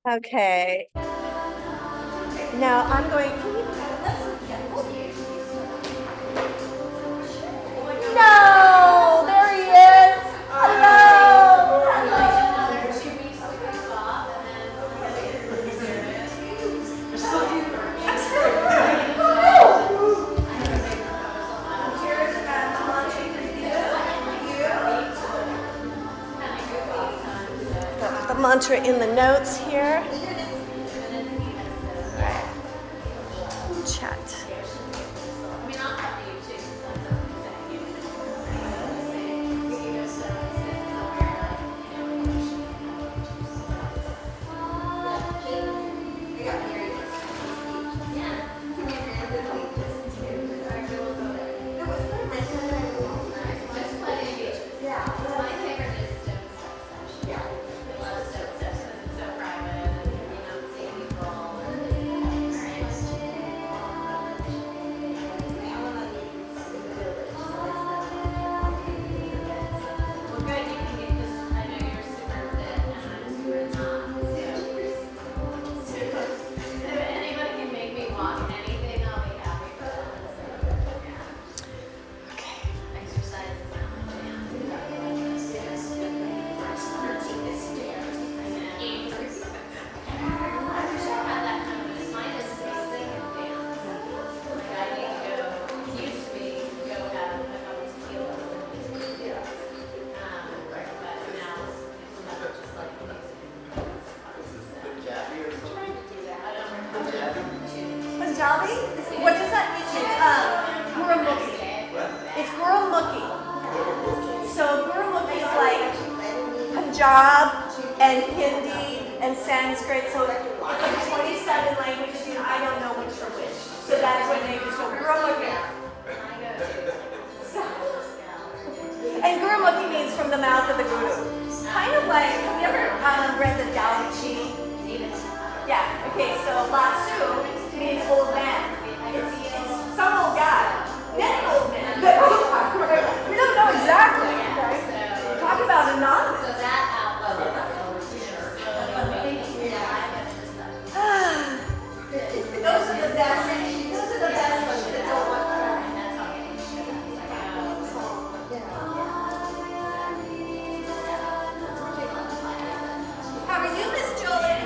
Okay. Now I'm going. No, there he is. Hello. Got the mantra in the notes here. Chat. Punjabi? What does that mean? It's Gurumukhi. It's Gurumukhi. So Gurumukhi is like Punjab and Hindi and Sanskrit. So it's like 27 languages and I don't know which are which. So that's what they do. So Gurumukhi. And Gurumukhi means from the mouth of the Guru. Kind of like, have you ever read the Tao Te Ching? Yeah, okay, so Lasu means old man. It's some old guy. Many old men. We don't know exactly. Right? Talk about anonymous. Those are the best. Those are the best ones that don't want How are you, Miss Julie?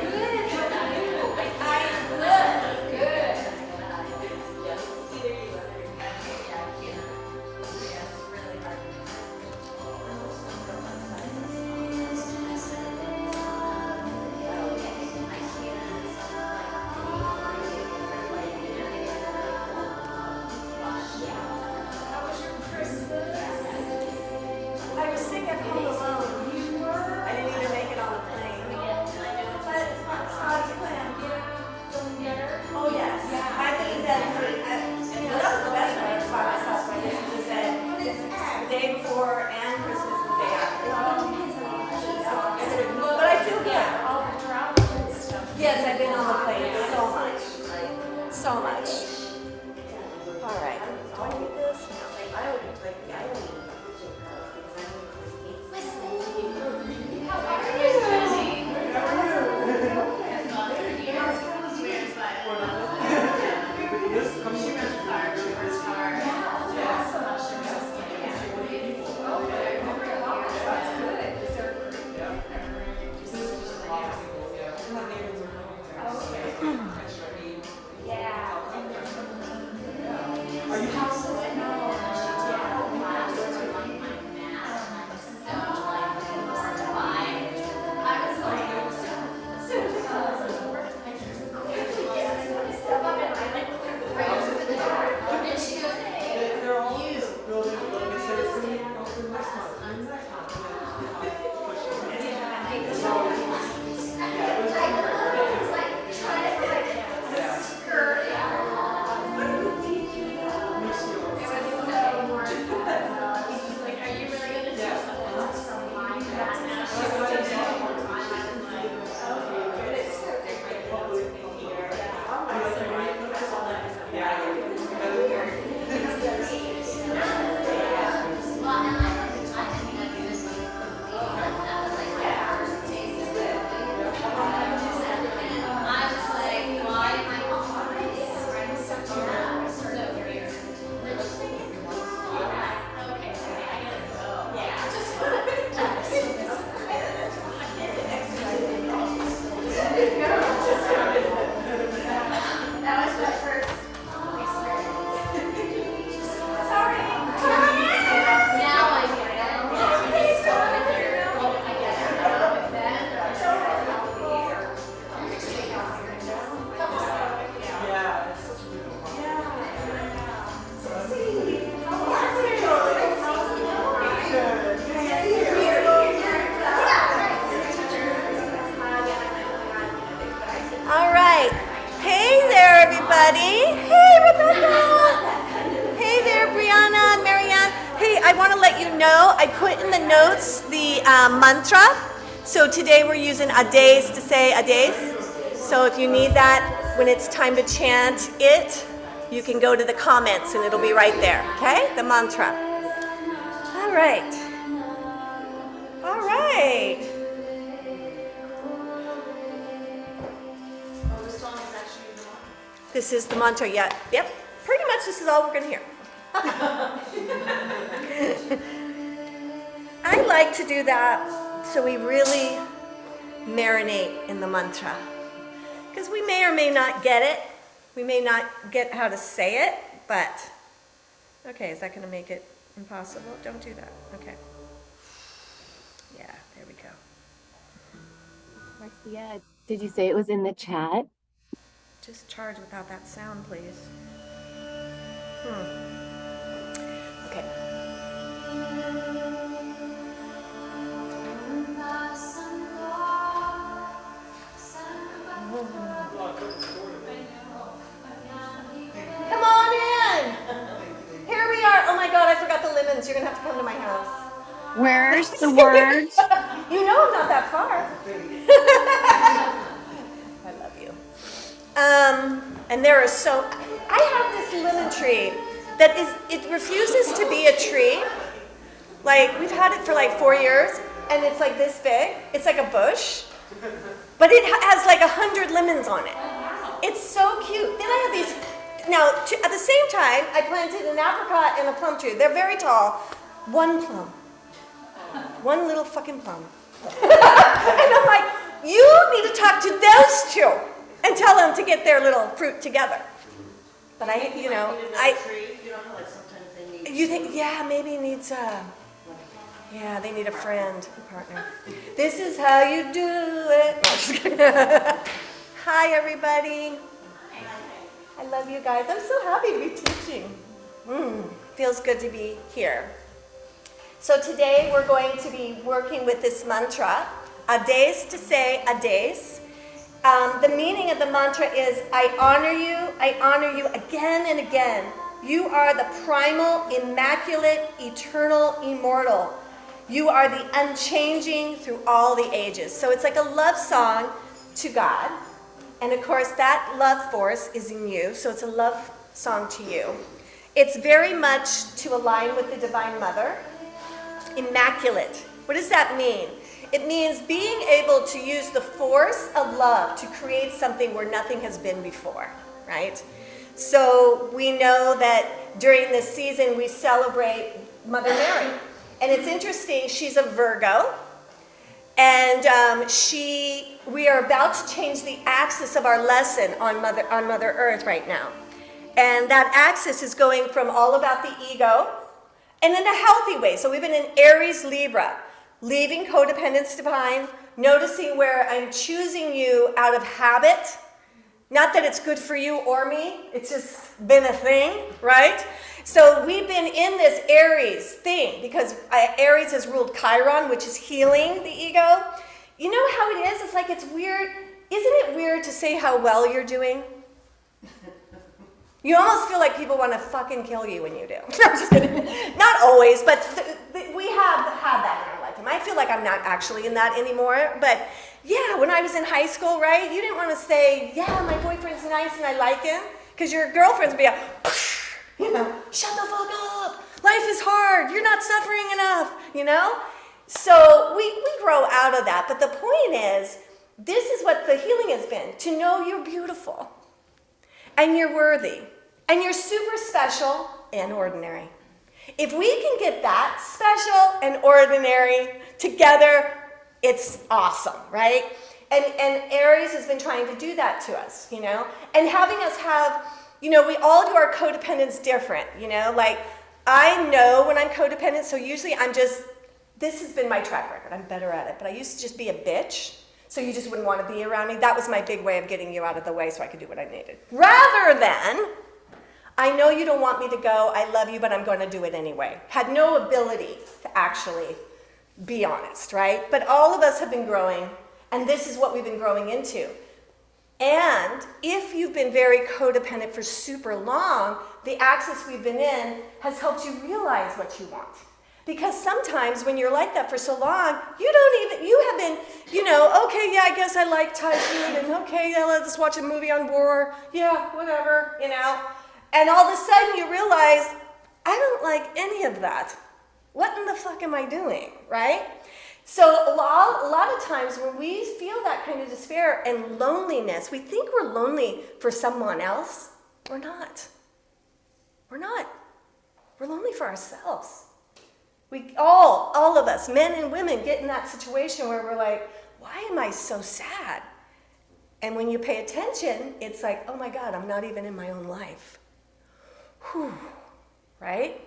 I was sick at home alone. I didn't even make it on the plane. But God's plan. Oh yes. I've been in bed for, that was the best way to by myself. My husband just said, it's the day before and Christmas the day after. But I feel good. Yes, I've been on the plane so much. So much. All right. Do I need this? didn't know, I put in the notes the mantra. So today we're using Ades to say Ades. So if you need that when it's time to chant it, you can go to the comments and it'll be right there, okay? The mantra. All right. All right. Oh, this song is actually the one. This is the mantra, yeah. Yep. Pretty much this is all we're going to hear. I like to do that so we really marinate in the mantra. Because we may or may not get it. We may not get how to say it, but okay, is that going to make it impossible? Don't do that. Okay. Yeah, there we go. Marcia, did you say it was in the chat? Just charge without that sound, please. Okay. Come on in. Here we are. Oh my God, I forgot the lemons. You're gonna have to come to my house. Where's the words? You know I'm not that far. I love you. And there are so, I have this lemon tree that it refuses to be a tree. Like, we've had it for like 4 years, and it's like this big. It's like a bush, but it has like 100 lemons on it. It's so cute. Then I have these, now, at the same time, I planted an apricot and a plum tree. They're very tall. One plum. One little fucking plum. And I'm like, you need to talk to those two and tell them to get their little fruit together. But I, you know, You don't know, like sometimes they need. you think, yeah, maybe it needs yeah, they need a friend, a partner. This is how you do it. No, I'm just kidding. Hi, everybody. I love you guys. I'm so happy to be teaching. Feels good to be here. So today we're going to be working with this mantra, Ades to say Ades. The meaning of the mantra is, I honor you again and again. You are the primal, immaculate, eternal, immortal. You are the unchanging through all the ages. So it's like a love song to God. And of course that love force is in you, so it's a love song to you. It's very much to align with the Divine Mother. Immaculate. What does that mean? It means being able to use the force of love to create something where nothing has been before, right? So we know that during this season we celebrate Mother Mary. And it's interesting, she's a Virgo. And we are about to change the axis of our lesson on Mother Earth right now. And that axis is going from all about the ego, and in a healthy way. So we've been in Aries, Libra, leaving codependence divine, noticing where I'm choosing you out of habit. Not that it's good for you or me, it's just been a thing, right? So we've been in this Aries thing because Aries has ruled Chiron, which is healing the ego. You know how it is? It's like it's weird. Isn't it weird to say how well you're doing? You almost feel like people want to fucking kill you when you do. No, I'm just kidding. Not always, but we have had that in our lifetime. I feel like I'm not actually in that anymore. But yeah, when I was in high school, right, you didn't want to say, yeah, my boyfriend's nice and I like him, because your girlfriends would be like, you know, shut the fuck up. Life is hard. You're not suffering enough, you know? So we grow out of that. But the point is, this is what the healing has been, to know you're beautiful and you're worthy. And you're super special and ordinary. If we can get that special and ordinary together, it's awesome, right? And Aries has been trying to do that to us, you know? And having us have, you know, we all do our codependence different, you know? Like, I know when I'm codependent, so usually this has been my track record. I'm better at it. But I used to just be a bitch, so you just wouldn't want to be around me. That was my big way of getting you out of the way so I could do what I needed. Rather than, I know you don't want me to go, I love you, but I'm going to do it anyway. Had no ability to actually be honest, right? But all of us have been growing, and this is what we've been growing into. And if you've been very codependent for super long, the axis we've been in has helped you realize what you want. Because sometimes when you're like that for so long, you have been, okay, yeah, I guess I like Thai food, and okay, yeah, let's watch a movie on war, yeah, whatever, And all of a sudden you realize, I don't like any of that. What in the fuck am I doing, right? So a lot of times when we feel that kind of despair and loneliness, we think we're lonely for someone else. We're not. We're not. We're lonely for ourselves. We all of us, men and women, get in that situation where we're like, why am I so sad? And when you pay attention, it's like, oh my God, I'm not even in my own life. Whew, right?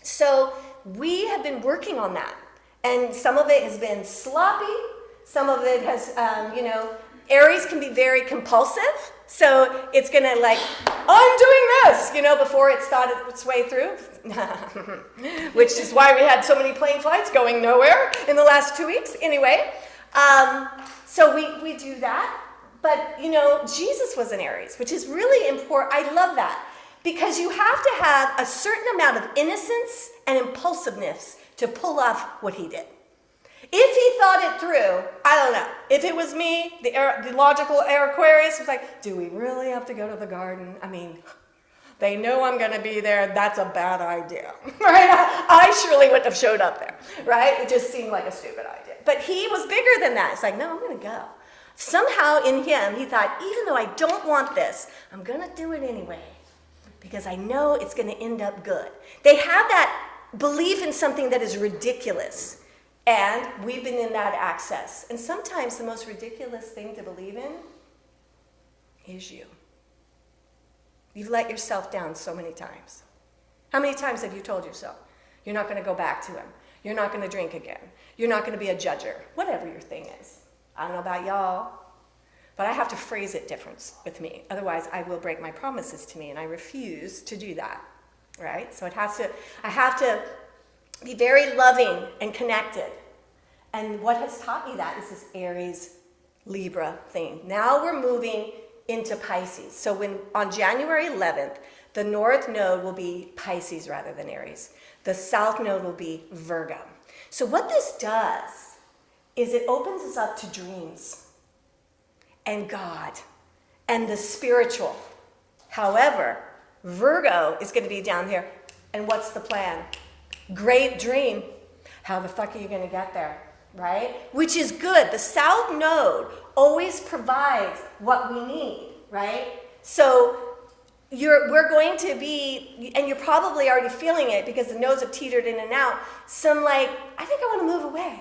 So we have been working on that. And some of it has been sloppy. Some of it has, Aries can be very compulsive. So it's going to I'm doing this, before it's thought its way through. Which is why we had so many plane flights going nowhere in the last 2 weeks. Anyway, so we do that. But, Jesus was an Aries, which is really important. I love that. Because you have to have a certain amount of innocence and impulsiveness to pull off what he did. If he thought it through, I don't know. If it was me, the logical Aquarius was like, do we really have to go to the garden? I mean, they know I'm going to be there. That's a bad idea, right? I surely wouldn't have showed up there, right? It just seemed like a stupid idea. But he was bigger than that. It's like, no, I'm going to go. Somehow in him, he thought, even though I don't want this, I'm going to do it anyway because I know it's going to end up good. They have that belief in something that is ridiculous. And we've been in that access. And sometimes the most ridiculous thing to believe in is you. You've let yourself down so many times. How many times have you told yourself, you're not going to go back to him. You're not going to drink again. You're not going to be a judger. Whatever your thing is. I don't know about y'all, but I have to phrase it different with me. Otherwise, I will break my promises to me, and I refuse to do that. Right? So I have to be very loving and connected. And what has taught me that is this Aries Libra thing. Now we're moving into Pisces. So on January 11th, the North Node will be Pisces rather than Aries. The South Node will be Virgo. So what this does is it opens us up to dreams and God and the spiritual. However, Virgo is going to be down here. And what's the plan? Great dream. How the fuck are you going to get there? Right? Which is good. The South Node always provides what we need. Right? So we're going to be, and you're probably already feeling it because the nodes have teetered in and out, some I think I want to move away.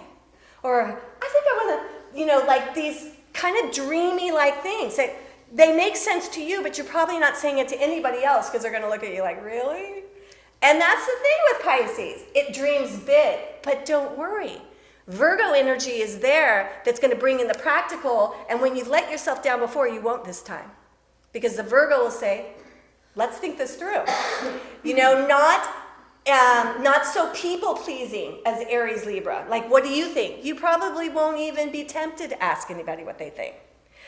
Or I think I want to, these kind of dreamy things. They make sense to you, but you're probably not saying it to anybody else because they're going to look at you like, really? And that's the thing with Pisces. It dreams big, but don't worry. Virgo energy is there that's going to bring in the practical, and when you've let yourself down before, you won't this time. Because the Virgo will say, let's think this through. Not so people-pleasing as Aries Libra. What do you think? You probably won't even be tempted to ask anybody what they think.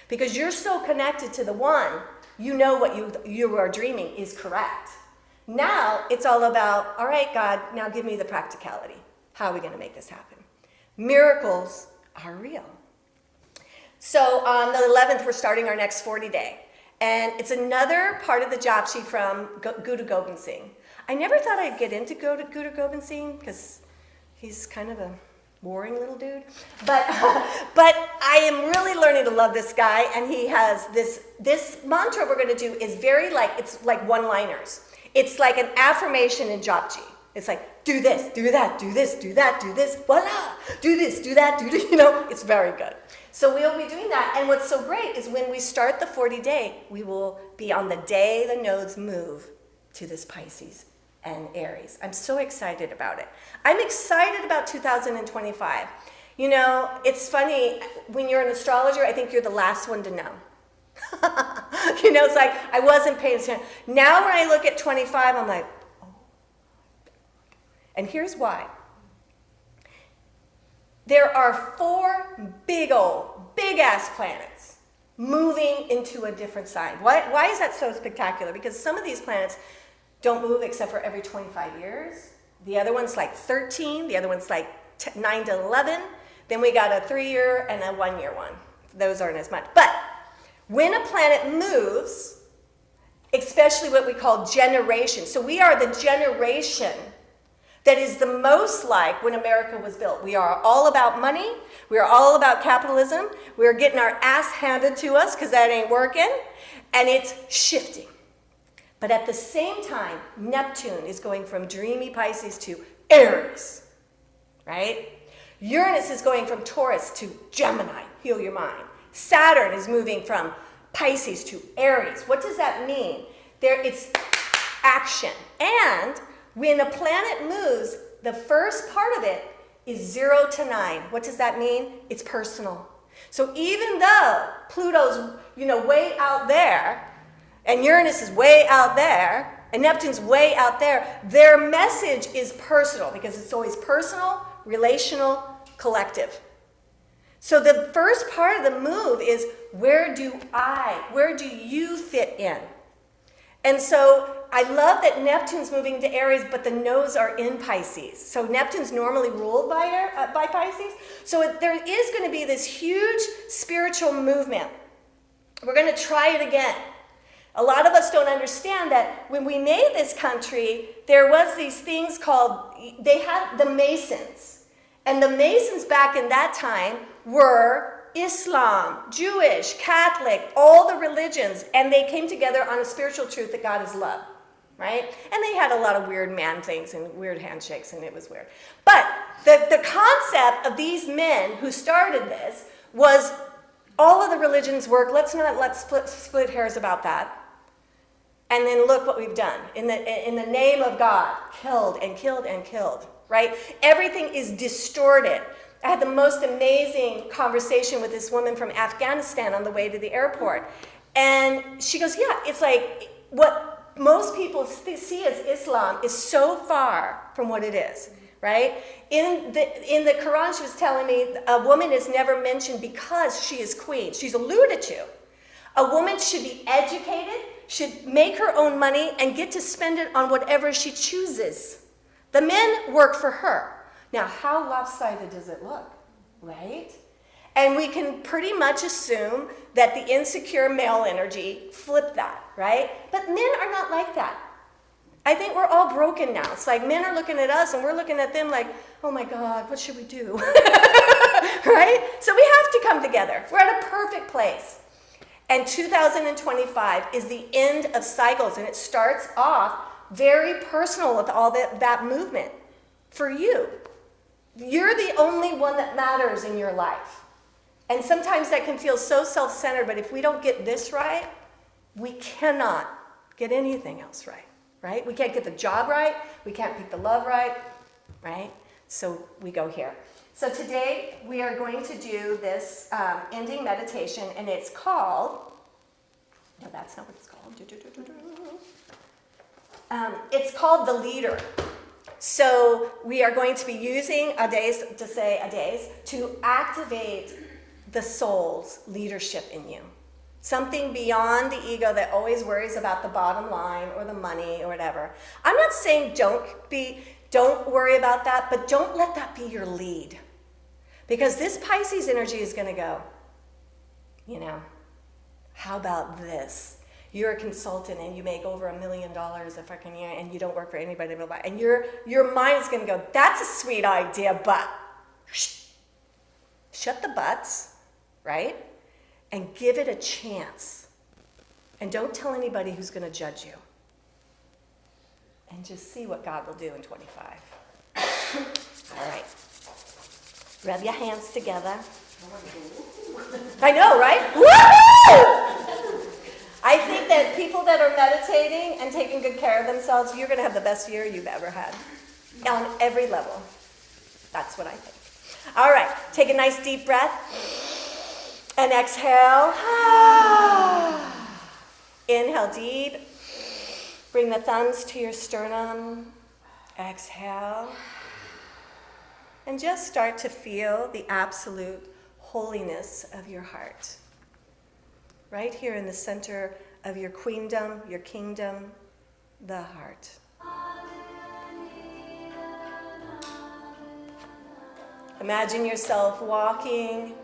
Because you're so connected to the one, you know what you are dreaming is correct. Now, it's all about, all right, God, now give me the practicality. How are we going to make this happen? Miracles are real. So on the 11th, we're starting our next 40-day. And it's another part of the Japji from Guru Gobind Singh. I never thought I'd get into Guru Gobind Singh because he's kind of a boring little dude. But I am really learning to love this guy. And he has this mantra we're going to do is very it's like one-liners. It's like an affirmation in Japji. It's like, do this, do that, do this, do that, do this, voila, do this, do that, do this, it's very good. So we'll be doing that. And what's so great is when we start the 40-day, we will be on the day the nodes move to this Pisces and Aries. I'm so excited about it. I'm excited about 2025. It's funny, when you're an astrologer, I think you're the last one to know. It's like, I wasn't paying attention. Now when I look at 25, I'm like, oh. And here's why. There are 4 big-ass planets moving into a different sign. Why is that so spectacular? Because some of these planets don't move except for every 25 years. The other one's like 13. The other one's like 9 to 11. Then we got a 3-year and a 1-year one. Those aren't as much. But when a planet moves, especially what we call generation, so we are the generation that is the most like when America was built. We are all about money. We are all about capitalism. We are getting our ass handed to us because that ain't working. And it's shifting. But at the same time, Neptune is going from dreamy Pisces to Aries, right? Uranus is going from Taurus to Gemini, heal your mind. Saturn is moving from Pisces to Aries. What does that mean? It's action. And when a planet moves, the first part of it is 0 to 9. What does that mean? It's personal. So even though Pluto's, way out there, and Uranus is way out there, and Neptune's way out there, their message is personal because it's always personal, relational, collective. So the first part of the move is where do you fit in? And so I love that Neptune's moving to Aries, but the nodes are in Pisces. So Neptune's normally ruled by Pisces. So there is going to be this huge spiritual movement. We're going to try it again. A lot of us don't understand that when we made this country, there was these things called, they had the Masons. And the Masons back in that time were Islam, Jewish, Catholic, all the religions, and they came together on a spiritual truth that God is love, right? And they had a lot of weird man things and weird handshakes, and it was weird. But the concept of these men who started this was all of the religions work. Let's split hairs about that. And then look what we've done. In the name of God, killed and killed and killed, right? Everything is distorted. I had the most amazing conversation with this woman from Afghanistan on the way to the airport. And she goes, yeah, it's like what most people see as Islam is so far from what it is, right? In the Quran, she was telling me a woman is never mentioned because she is queen. She's alluded to. A woman should be educated, should make her own money, and get to spend it on whatever she chooses. The men work for her. Now, how lopsided does it look, right? And we can pretty much assume that the insecure male energy flipped that, right? But men are not like that. I think we're all broken now. It's like men are looking at us and we're looking at them like, oh my God, what should we do? Right? So we have to come together. We're at a perfect place. And 2025 is the end of cycles, and it starts off very personal with all that movement for you. You're the only one that matters in your life. And sometimes that can feel so self-centered, but if we don't get this right, we cannot get anything else right, right? We can't get the job right, we can't pick the love right? So we go here. So today we are going to do this ending meditation, and it's called, no, that's not what it's called. It's called The Leader. So we are going to be using Adès to activate the soul's leadership in you. Something beyond the ego that always worries about the bottom line or the money or whatever. I'm not saying don't worry about that, but don't let that be your lead. Because this Pisces energy is going to go, how about this? You're a consultant and you make over $1 million a fucking year and you don't work for anybody. And your mind is going to go, that's a sweet idea, but shut the butts, right? And give it a chance. And don't tell anybody who's going to judge you. And just see what God will do in 25. All right. Rub your hands together. I know, right? Woo! I think that people that are meditating and taking good care of themselves, you're going to have the best year you've ever had. On every level. That's what I think. All right. Take a nice deep breath. And exhale. Inhale deep. Bring the thumbs to your sternum. Exhale. And just start to feel the absolute holiness of your heart. Right here in the center of your queendom, your kingdom, the heart. Imagine yourself walking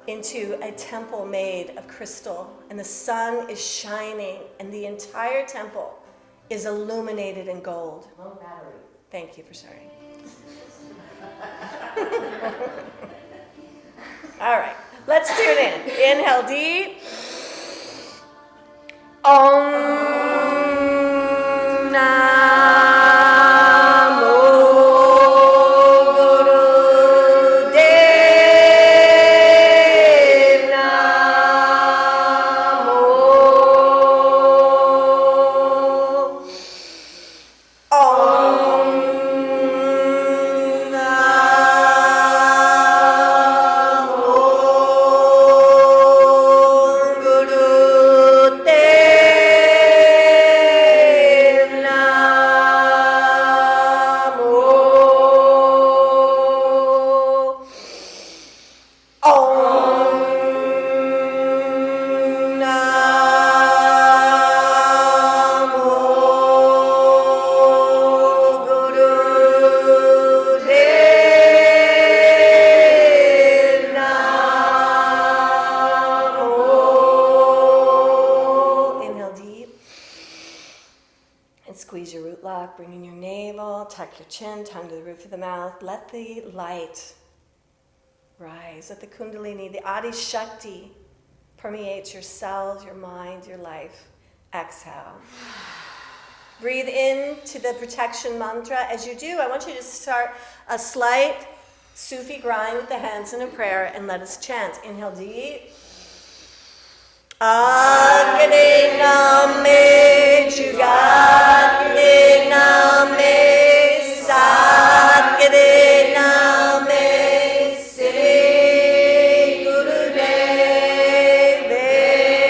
into a temple made of crystal, and the sun is shining, and the entire temple is illuminated in gold. Low battery. Thank you for sharing. All right, let's tune in. Inhale deep. Om Namo Gurudev Namo. Om bringing your navel, tuck your chin, tongue to the roof of the mouth. Let the light rise. Let the Kundalini, the Adi Shakti, permeate your cells, your mind, your life. Exhale. Breathe in to the protection mantra. As you do, I want you to start a slight Sufi grind with the hands in a prayer, and let us chant. Inhale deep. Agni Name Jugat Name Satguru Name Sri Gurudev Name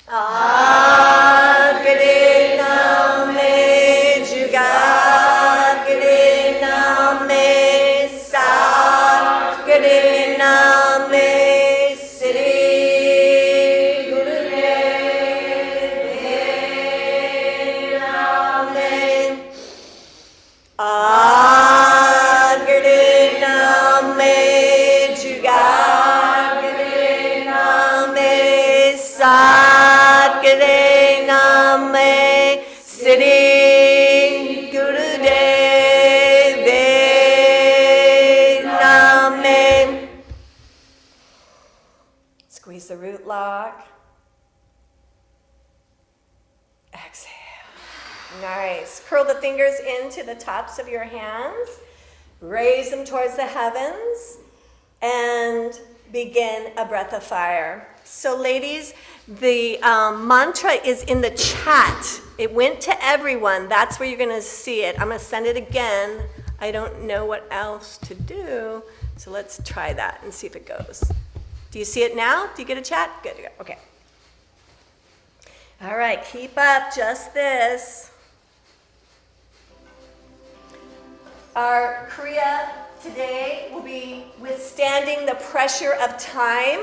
Agni Name Jugat Name Satguru Name Sri Squeeze the root lock. Exhale. Nice. Curl the fingers into the tops of your hands. Raise them towards the heavens. And begin a breath of fire. So ladies, the mantra is in the chat. It went to everyone. That's where you're going to see it. I'm going to send it again. I don't know what else to do. So let's try that and see if it goes. Do you see it now? Do you get a chat? Good. Okay. All right. Keep up. Just this. Our Kriya today will be withstanding the pressure of time.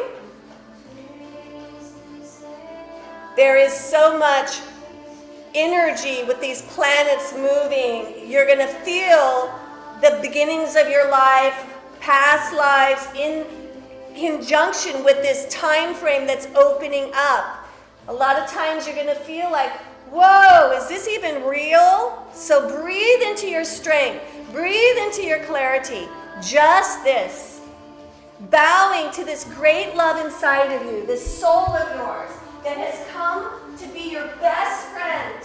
There is so much energy with these planets moving. You're going to feel the beginnings of your life, past lives, in conjunction with this time frame that's opening up. A lot of times you're going to feel like, whoa, is this even real? So breathe into your strength. Breathe into your clarity. Just this. Bowing to this great love inside of you, this soul of yours that has come to be your best friend.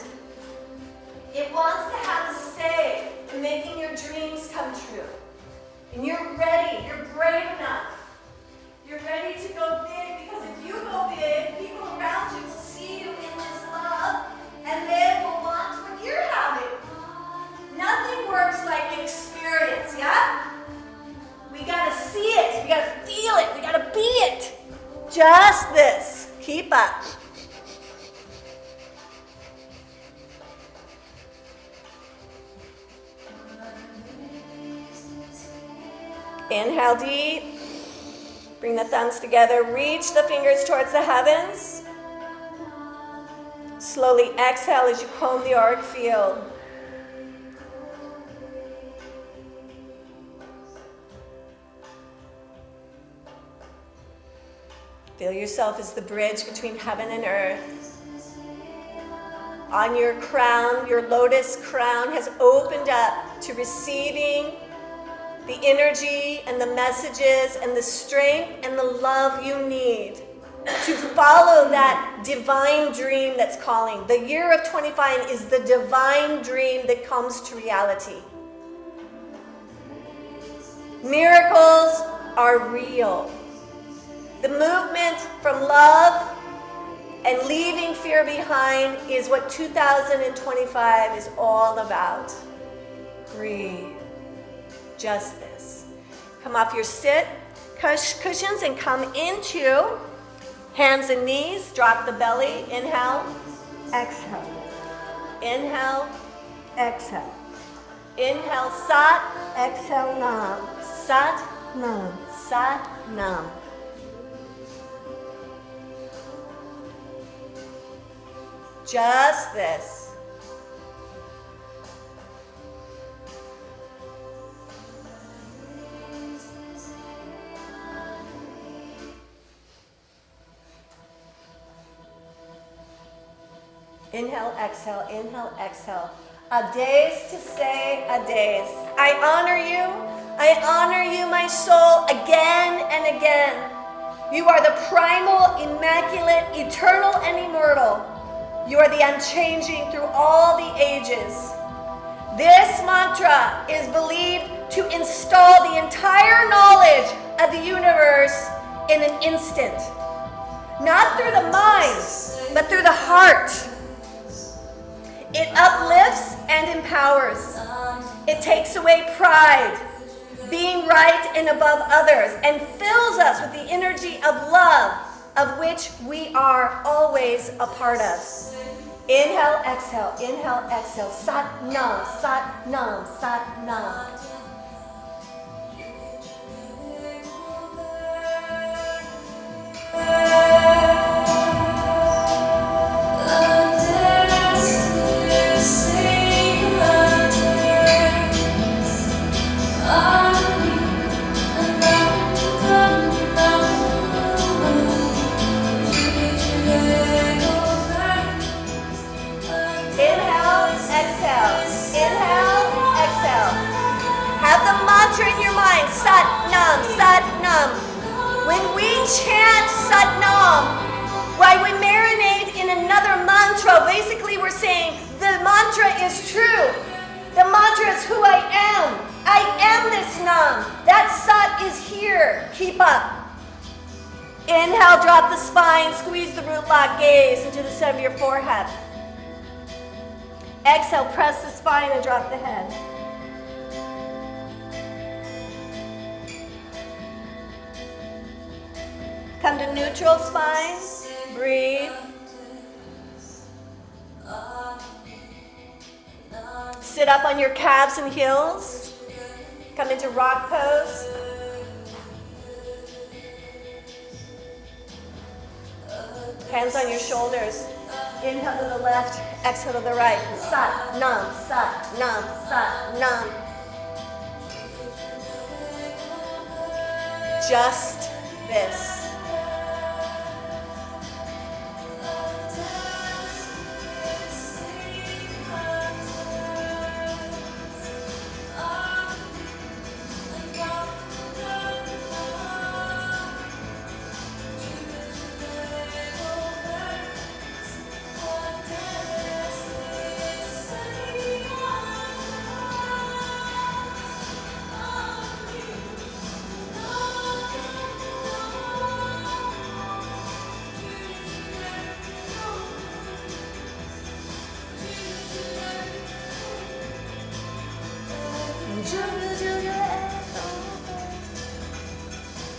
It wants to have a say in making your dreams come true. And you're ready. You're brave enough. You're ready to go big, because if you go big, people around you will see you in this love, and they will want what you're having. Nothing works like experience, yeah? We gotta see it, we gotta feel it, we gotta be it. Just this. Keep up. Inhale deep. Bring the thumbs together. Reach the fingers towards the heavens. Slowly exhale as you comb the auric field. Feel yourself as the bridge between heaven and earth. On your crown, your lotus crown has opened up to receiving the energy and the messages and the strength and the love you need to follow that divine dream that's calling. The year of 25 is the divine dream that comes to reality. Miracles are real. The movement from love and leaving fear behind is what 2025 is all about. Breathe. Just this. Come off your sit cushions and come into hands and knees. Drop the belly. Inhale. Exhale. Inhale. Exhale. Inhale, Sat. Exhale, Nam. Sat, Nam. Sat, Nam. Just this. Inhale, exhale, inhale, exhale. A days to say a days. I honor you, my soul, again and again. You are the primal, immaculate, eternal, and immortal. You are the unchanging through all the ages. This mantra is believed to install the entire knowledge of the universe in an instant. Not through the mind, but through the heart. It uplifts and empowers. It takes away pride, being right and above others, and fills us with the energy of love, of which we are always a part of. Inhale, exhale, inhale, exhale. Sat Nam, Sat Nam, Sat Nam. In your mind, Sat Nam, Sat Nam. When we chant Sat Nam, while we marinate in another mantra, basically we're saying the mantra is true. The mantra is who I am. I am this Nam. That Sat is here. Keep up. Inhale, drop the spine, squeeze the root lock, gaze into the center of your forehead. Exhale, press the spine and drop the head. Come to neutral spine. Breathe. Sit up on your calves and heels. Come into rock pose. Hands on your shoulders. Inhale to the left, exhale to the right. Sat Nam, Sat Nam, Sat Nam. Just this.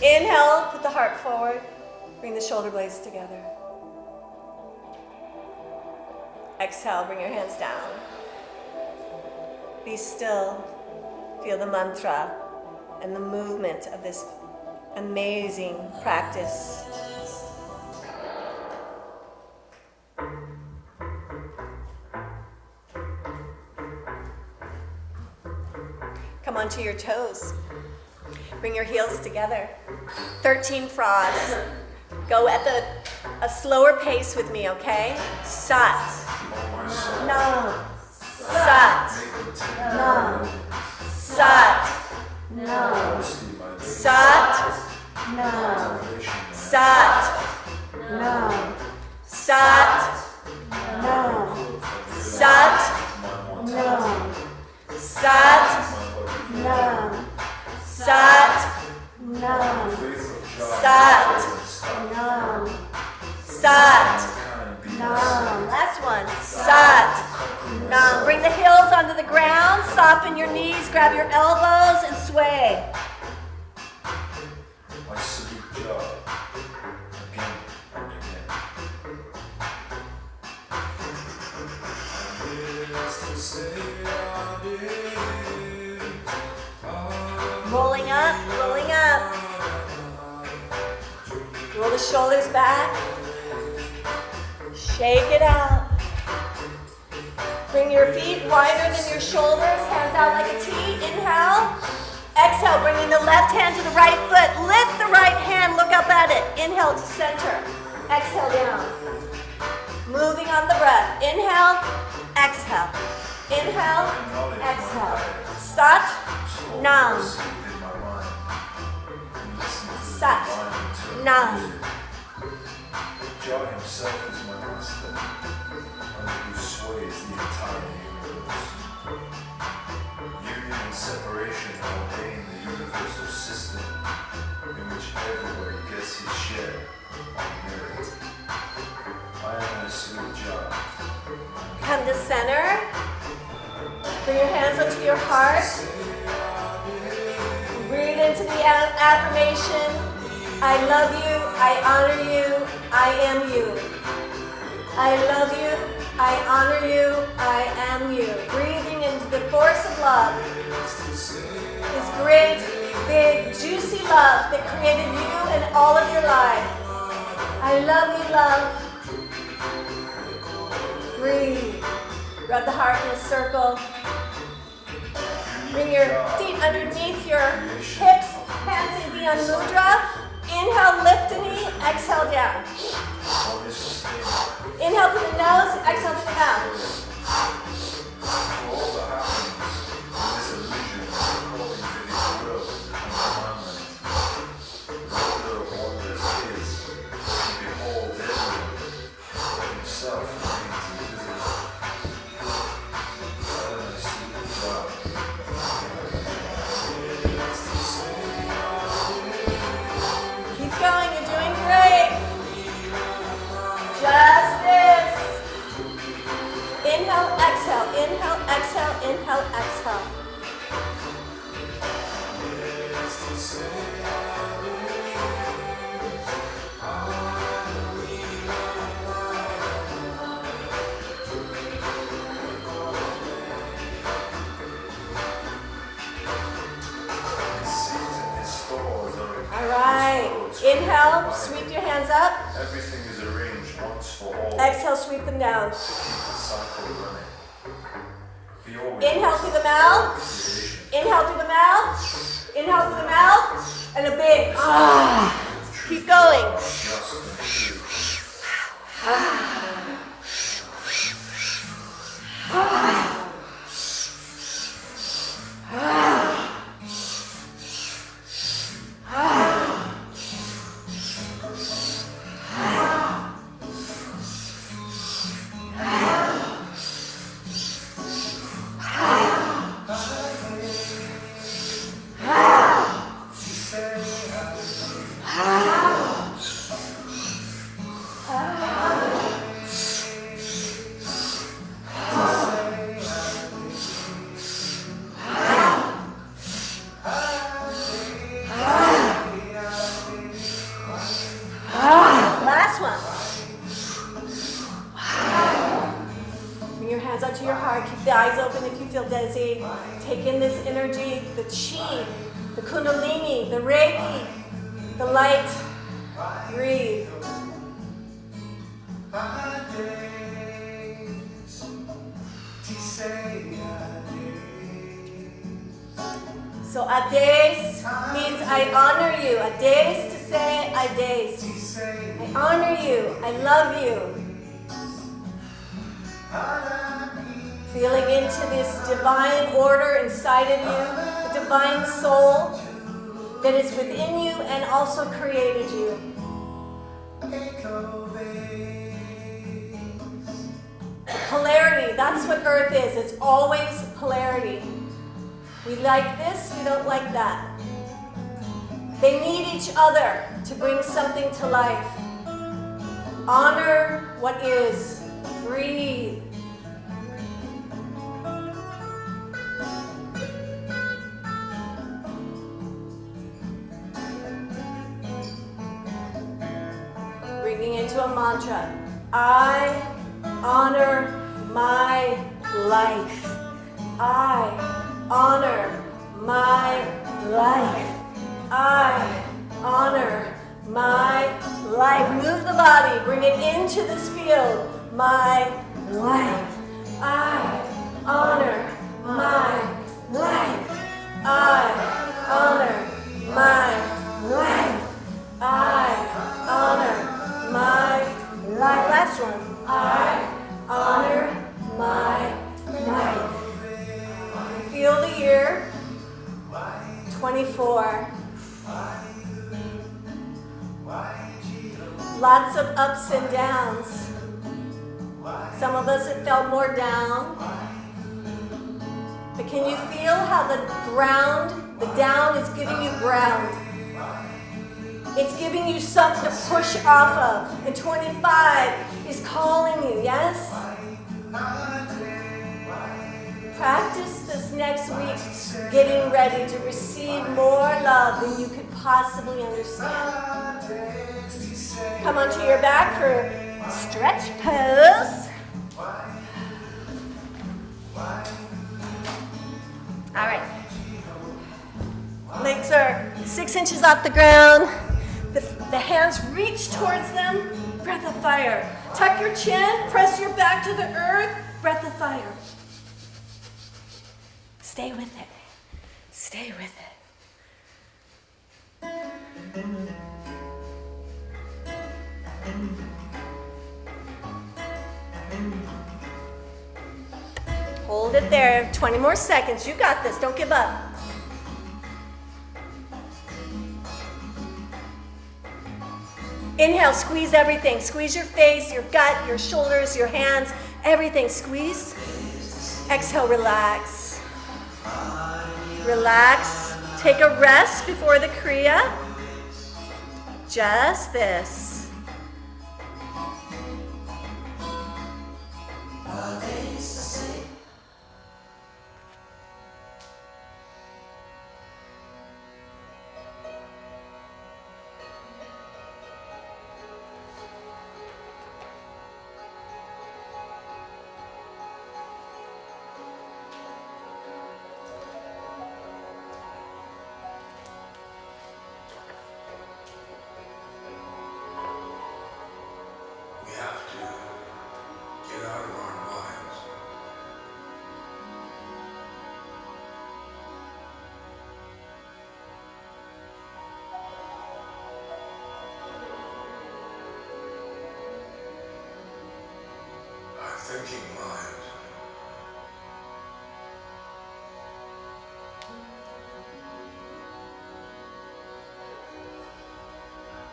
Inhale, put the heart forward. Bring the shoulder blades together. Exhale, bring your hands down. Be still. Feel the mantra and the movement of this amazing practice. Come onto your toes. Bring your heels together. 13 frogs. Go at a slower pace with me, okay? Sat. Nam. Sat. Nam. Sat. Nam. Sat. Nam. Sat. Nam. Sat. Nam. Sat. Nam. Sat. Nam. Sat. Nam. Sat. Nam. Sat. Nam. Last one. Sat. Nam. Bring the heels onto the ground. Soften your knees. Grab your elbows and sway. My salute job. Again and again. Rolling up, rolling up. Roll the shoulders back. Shake it out. Bring your feet wider than your shoulders, hands out like a T. Inhale. Exhale, bringing the left hand to the right foot. Lift the right hand, look up at it. Inhale to center. Exhale down. Moving on the breath. Inhale, exhale. Inhale, exhale. Sat, Nam. Sat, Nam. Jah himself is my master, under whose sway is the entire universe. Union and separation ordain the universal system in which everybody gets his share on merit. I am a salute Jah. Come to center. Bring your hands up to your heart. Breathe into the affirmation. I love you, I honor you, I am you. I love you, I honor you, I am you. Breathing into the force of love. This great, big, juicy love that created you and all of your life. I love you, love. Breathe. Rub the heart in a circle. Bring your feet underneath your hips, hands in Diyan Mudra. Inhale, lift the knee, exhale down. Inhale through the nose, exhale through the mouth. All the happenings in this illusion according to his will and commandment. The wonder of wonders is he beholds everyone, but himself remains invisible. I see God. Keep going, you're doing great. Just this. Inhale, exhale, inhale, exhale, inhale, exhale. All right. Inhale, sweep your hands up. Everything is arranged once for all. Exhale, sweep them down. To keep the cycle running. He always Inhale through the mouth. creation. Inhale through the mouth. Inhale through the mouth. And a big Keep going. Just and true. Last one. Bring your hands up to your heart. Keep the eyes open if you feel dizzy. Take in this energy, the chi, the kundalini, the reiki, the light. Breathe. So ades means I honor you. Ades to say ades. I honor you. I love you. Feeling into this divine order inside of you, the divine soul that is within you and also created you. Polarity, that's what Earth is. It's always polarity. We like this, we don't like that. They need each other to bring something to life. Honor what is. Breathe. Bringing into a mantra. I honor my life. I honor my life. I honor my life. Move the body. Bring it into this field. My life. I honor my life. I honor my life. I honor my life. Last one. I honor my life. Feel the year 24. Lots of ups and downs. Some of us it felt more down. But can you feel how the ground, the down is giving you ground? It's giving you something to push off of. And 25 is calling you, yes? Practice this next week, getting ready to receive more love than you could possibly understand. Come onto your back for stretch pose. All right. Legs are 6 inches off the ground. The hands reach towards them. Breath of fire. Tuck your chin, press your back to the earth. Breath of fire. Stay with it. Stay with it. Hold it there. 20 more seconds. You got this. Don't give up. Inhale, squeeze everything. Squeeze your face, your gut, your shoulders, your hands, everything. Squeeze. Exhale, relax. Relax. Take a rest before the Kriya. Just this. Thinking mind.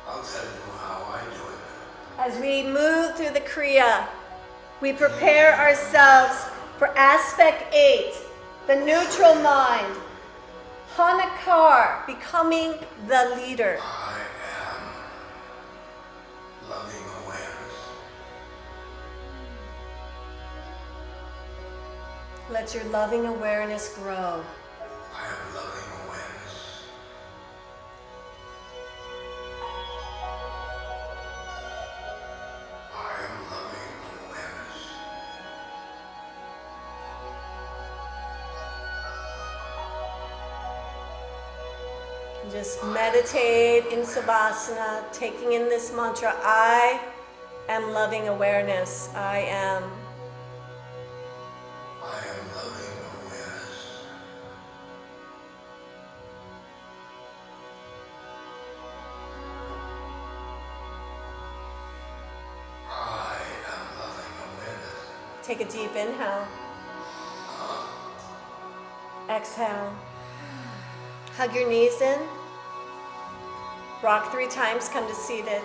I'll tell you how I do it. As we move through the Kriya, we prepare ourselves for aspect 8, the neutral mind. Hanakar, becoming the leader. I am loving awareness. Let your loving awareness grow. I am loving awareness. I am loving awareness. Just meditate in Savasana, taking in this mantra, I am loving awareness. I am. I am loving awareness. Take a deep inhale. Exhale. Hug your knees in. Rock 3 times, come to seated.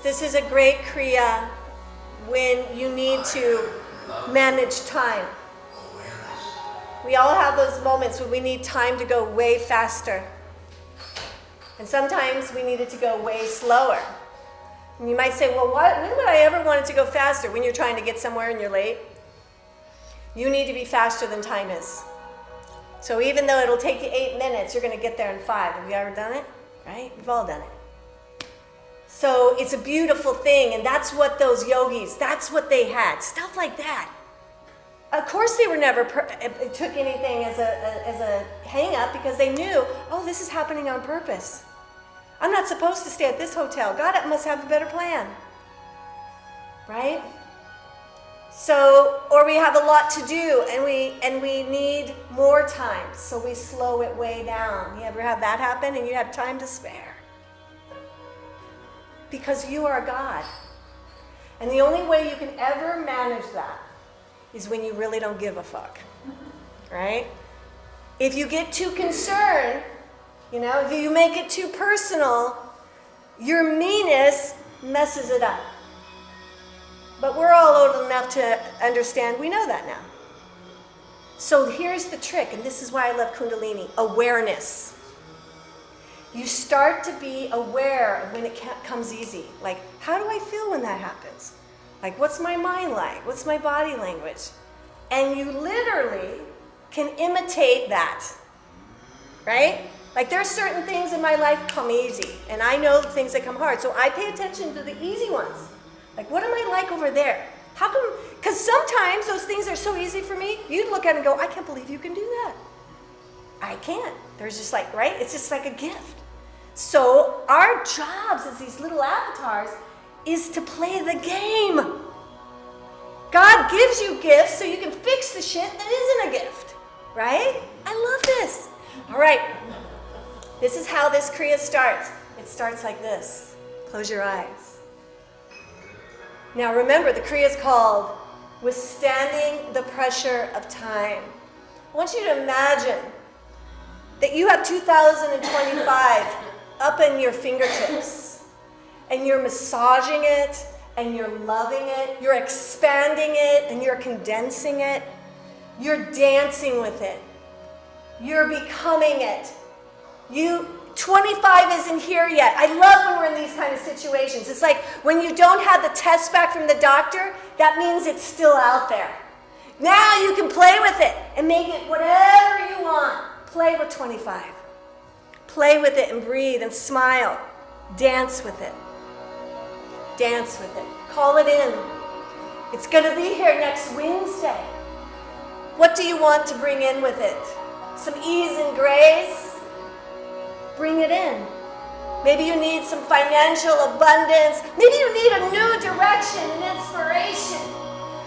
This is a great Kriya when you need to manage time. We all have those moments when we need time to go way faster. And sometimes we need it to go way slower. And you might say, well, when would I ever want it to go faster? When you're trying to get somewhere and you're late? You need to be faster than time is. So even though it'll take you 8 minutes, you're going to get there in 5. Have you ever done it? Right? We've all done it. So it's a beautiful thing, and that's what those yogis, that's what they had, stuff like that. Of course they were never took anything as a hang-up because they knew, oh, this is happening on purpose. I'm not supposed to stay at this hotel. God must have a better plan. Right? So, or we have a lot to do and we need more time, so we slow it way down. You ever have that happen and you have time to spare? Because you are God. And the only way you can ever manage that is when you really don't give a fuck, right? If you get too concerned, if you make it too personal, your meanness messes it up. But we're all old enough to understand, we know that now. So here's the trick, and this is why I love Kundalini, awareness. You start to be aware of when it comes easy. Like, how do I feel when that happens? Like, what's my mind like? What's my body language? And you literally can imitate that, right? Like, there are certain things in my life come easy, and I know the things that come hard. So I pay attention to the easy ones. Like, what am I like over there? How come? Because sometimes those things are so easy for me, you'd look at it and go, I can't believe you can do that. I can't. There's just like, right? It's just like a gift. So our jobs as these little avatars is to play the game. God gives you gifts so you can fix the shit that isn't a gift, right? I love this. All right, this is how this Kriya starts. It starts like this. Close your eyes. Now remember, the Kriya is called Withstanding the Pressure of Time. I want you to imagine that you have 2025 up in your fingertips, and you're massaging it, and you're loving it, you're expanding it, and you're condensing it. You're dancing with it. You're becoming it. 25 isn't here yet. I love when we're in these kind of situations. It's like when you don't have the test back from the doctor, that means it's still out there. Now you can play with it and make it whatever you want. Play with 25. Play with it and breathe and smile. Dance with it. Dance with it. Call it in. It's going to be here next Wednesday. What do you want to bring in with it? Some ease and grace? Bring it in. Maybe you need some financial abundance. Maybe you need a new direction and inspiration.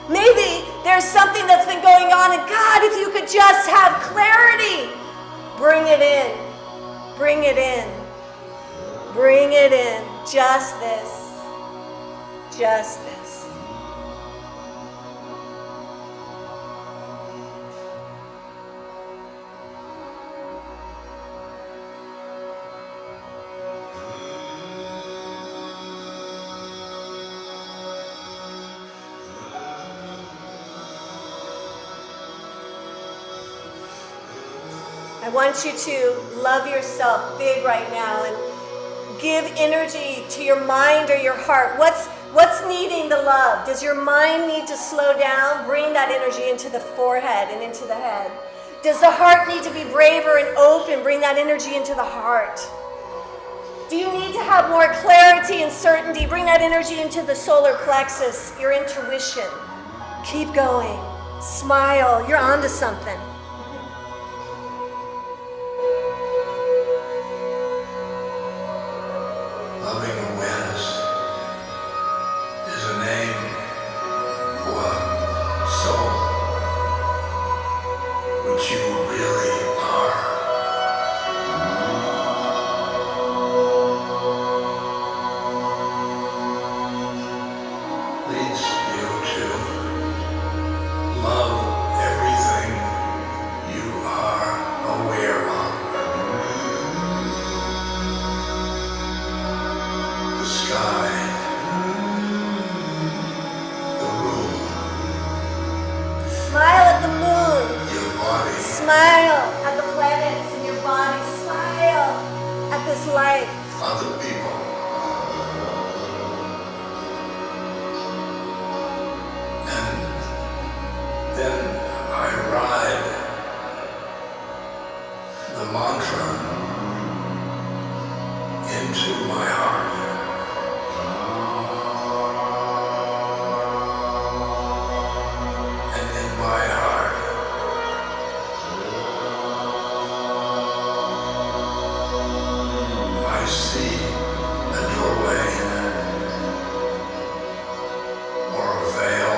Maybe there's something that's been going on, and God, if you could just have clarity, bring it in. Bring it in. Bring it in. Just this. Just this. I want you to love yourself big right now and give energy to your mind or your heart. What's needing the love? Does your mind need to slow down? Bring that energy into the forehead and into the head. Does the heart need to be braver and open? Bring that energy into the heart. Do you need to have more clarity and certainty? Bring that energy into the solar plexus, your intuition. Keep going. Smile. You're onto something. Loving awareness is a name for a soul which sky, the room, Smile at the moon. your body, Smile at the planets in your body. Smile at this life. other people. And then I ride the mantra into my heart. And in my heart, I see a doorway or a veil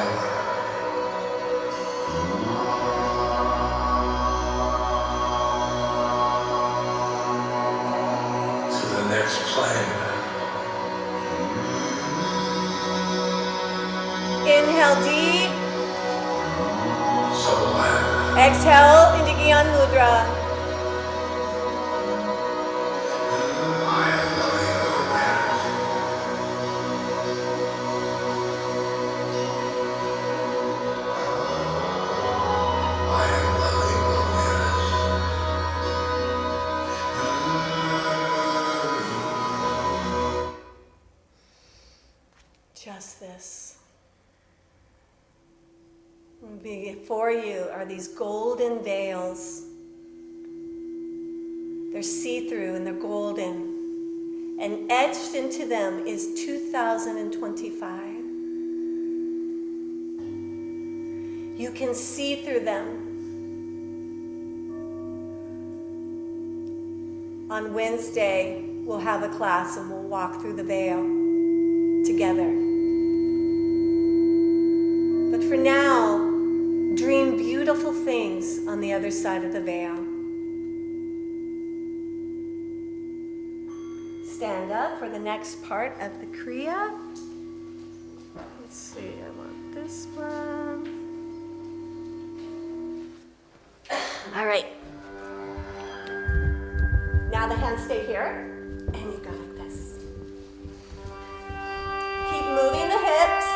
to the next plane. Inhale deep. So when Exhale into Gyan Mudra. I am loving awareness, I am loving awareness. Just this. Before you are these golden veils. They're see-through and they're golden. And etched into them is 2025. You can see through them. On Wednesday, we'll have a class and we'll walk through the veil together. But for now, dream beautiful things on the other side of the veil. Stand up for the next part of the Kriya. Let's see, I want this one. All right. Now the hands stay here, and you go like this. Keep moving the hips.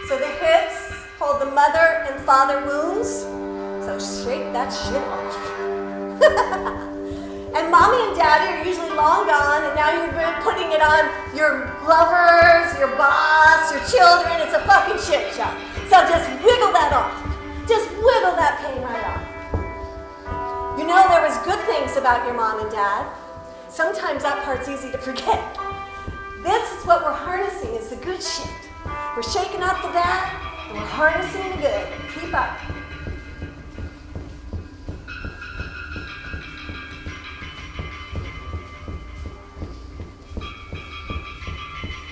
So the hips hold the mother and father wounds. So shake that shit off. And mommy and daddy are usually long gone, and now you're putting it on your lovers, your boss, your children. It's a fucking shit show. So just wiggle that off. Just wiggle that pain right off. You know there was good things about your mom and dad. Sometimes that part's easy to forget. This is what we're harnessing, is the good shit. We're shaking out the bad, and we're harnessing the good. Keep up.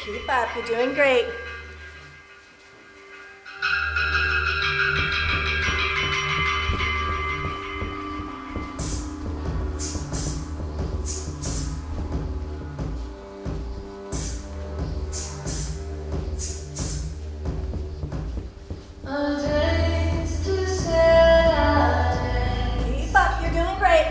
Keep up, you're doing great. Keep up, you're doing great.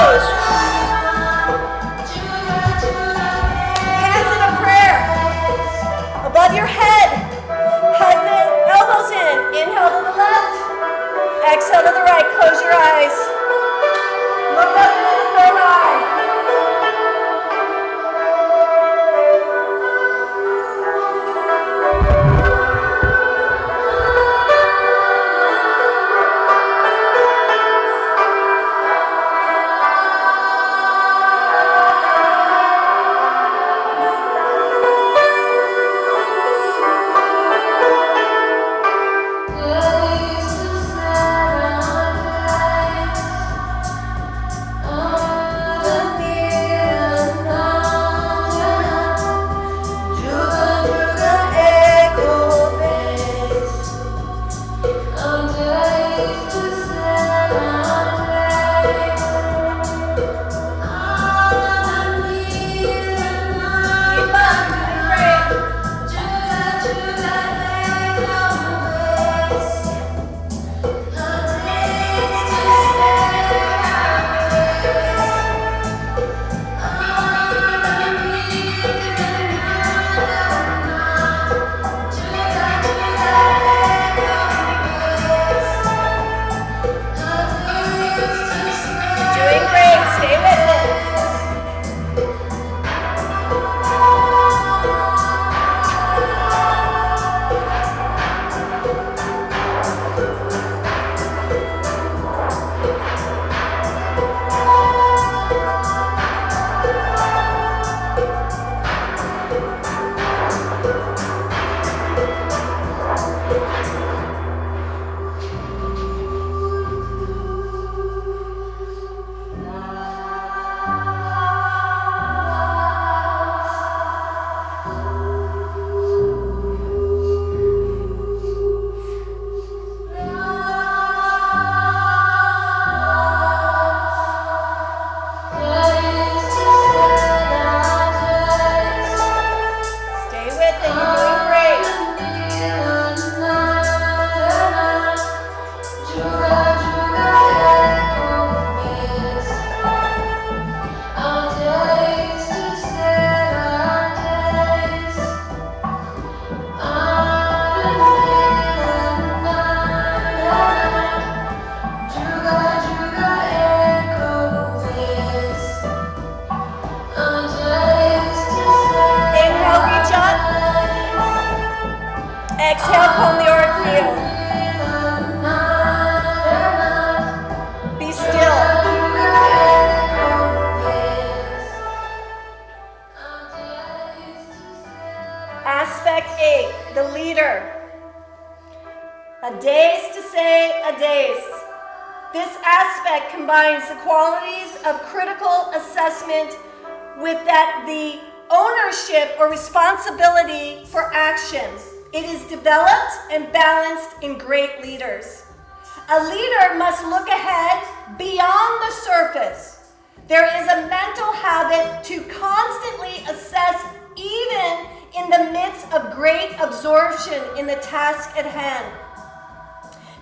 toes. Hands in a prayer. Above your head. Hug the elbows in. Inhale to the left. Exhale to the right. Close your eyes. Look up into the third eye. Exhale, comb the auric field. Be still. Aspect 8, the leader. A days to say, a days. This aspect combines the qualities of critical assessment with the ownership or responsibility for action. It is developed and balanced in great leaders. A leader must look ahead beyond the surface. There is a mental habit to constantly assess even in the midst of great absorption in the task at hand.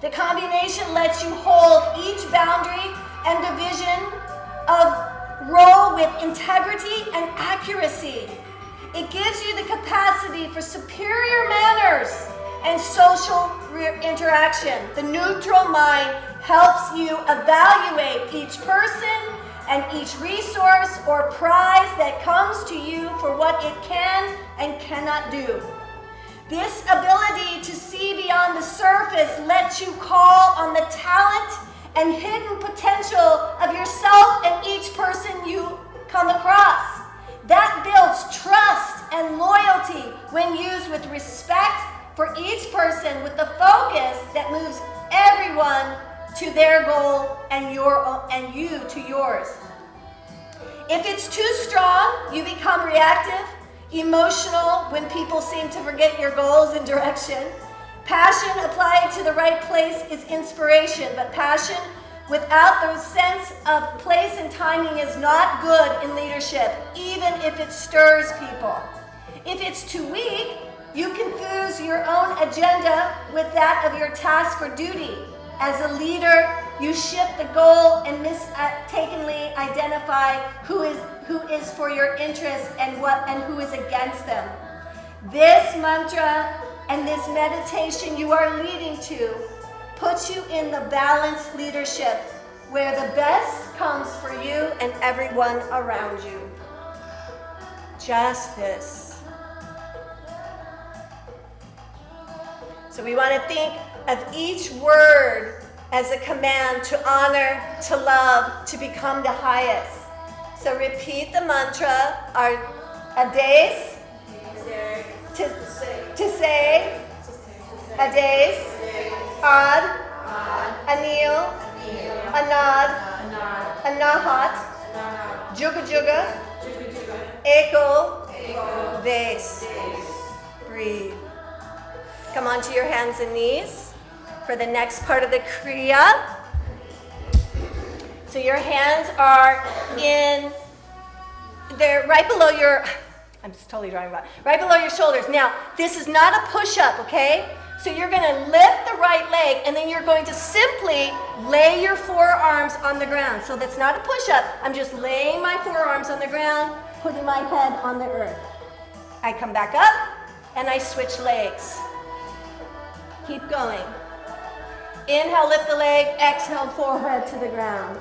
The combination lets you hold each boundary and division of role with integrity and accuracy. It gives you the capacity for superior manners and social interaction. The neutral mind helps you evaluate each person and each resource or prize that comes to you for what it can and cannot do. This ability to see beyond the surface lets you call on the talent and hidden potential of yourself and each person you come across. That builds trust and loyalty when used with respect for each person, with the focus that moves everyone to their goal and you to yours. If it's too strong, you become reactive, emotional when people seem to forget your goals and direction. Passion applied to the right place is inspiration, but passion without the sense of place and timing is not good in leadership, even if it stirs people. If it's too weak, you confuse your own agenda with that of your task or duty. As a leader, You shift the goal and mistakenly identify who is for your interest and who is against them. This mantra and this meditation you are leading to puts you in the balanced leadership where the best comes for you and everyone around you. Just this. So we want to think of each word as a command to honor, to love, to become the highest. So repeat the mantra, our Ades, to say, Ades, Ad, Anil, Anad, Anahat, Juga Juga, Eko, Des. Breathe. Come onto your hands and knees for the next part of the Kriya. So your hands are they're right below I'm just totally drawing about, right below your shoulders. Now, this is not a push-up, okay? So you're gonna lift the right leg and then you're going to simply lay your forearms on the ground. So that's not a push-up. I'm just laying my forearms on the ground, putting my head on the earth. I come back up and I switch legs. Keep going. Inhale, lift the leg. Exhale, forehead to the ground.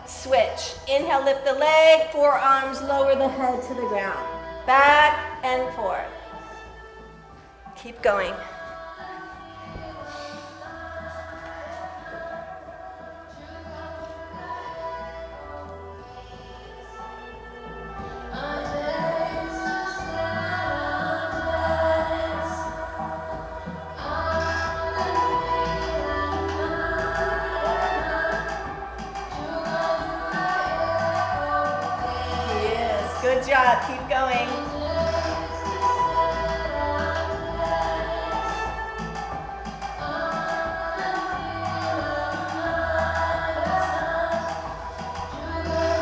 Switch. Inhale, lift the leg. Forearms, lower the head to the ground. Back and forth. Keep going. Good job, keep going.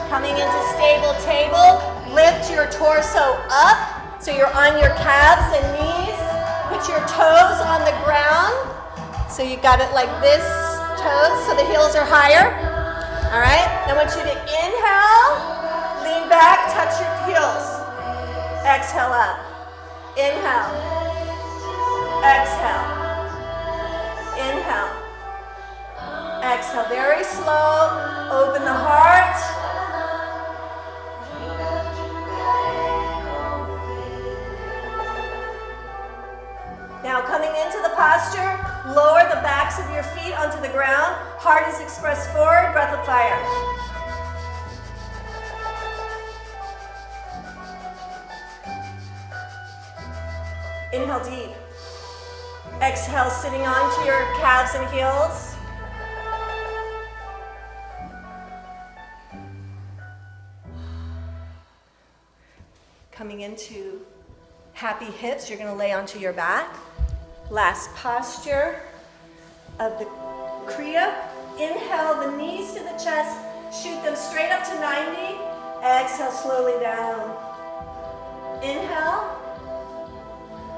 Coming into stable table, lift your torso up so you're on your calves and knees. Put your toes on the ground. So you got it like this, toes, so the heels are higher. All right, I want you to inhale. Lean back, touch your heels. Exhale up. Inhale. Exhale. Inhale. Exhale. Very slow. Open the heart. Now coming into the posture, lower the backs of your feet onto the ground. Heart is expressed forward. Breath of fire. Inhale deep. Exhale, sitting onto your calves and heels. Coming into happy hips, you're going to lay onto your back. Last posture of the Kriya. Inhale the knees to the chest, shoot them straight up to 90. Exhale slowly down. Inhale.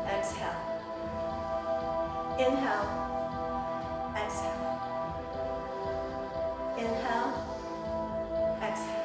Exhale. Inhale. Exhale. Inhale. Exhale.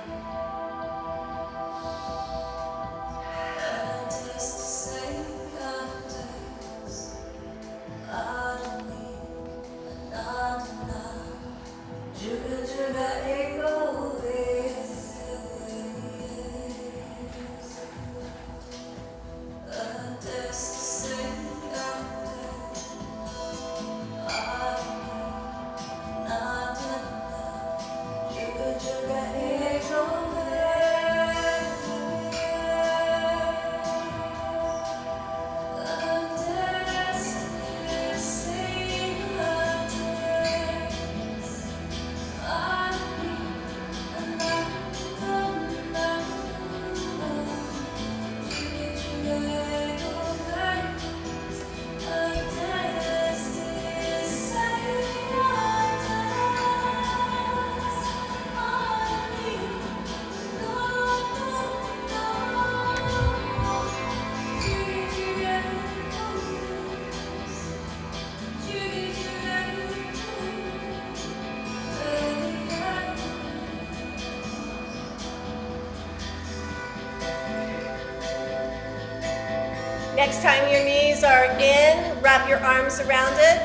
Next time your knees are in, wrap your arms around it.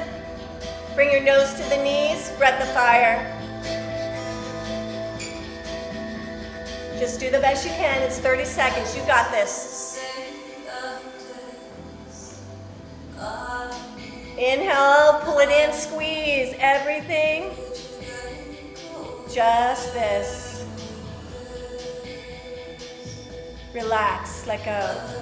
Bring your nose to the knees, breath of fire. Just do the best you can. It's 30 seconds. You got this. Inhale, pull it in, squeeze everything. Just this. Relax, let go.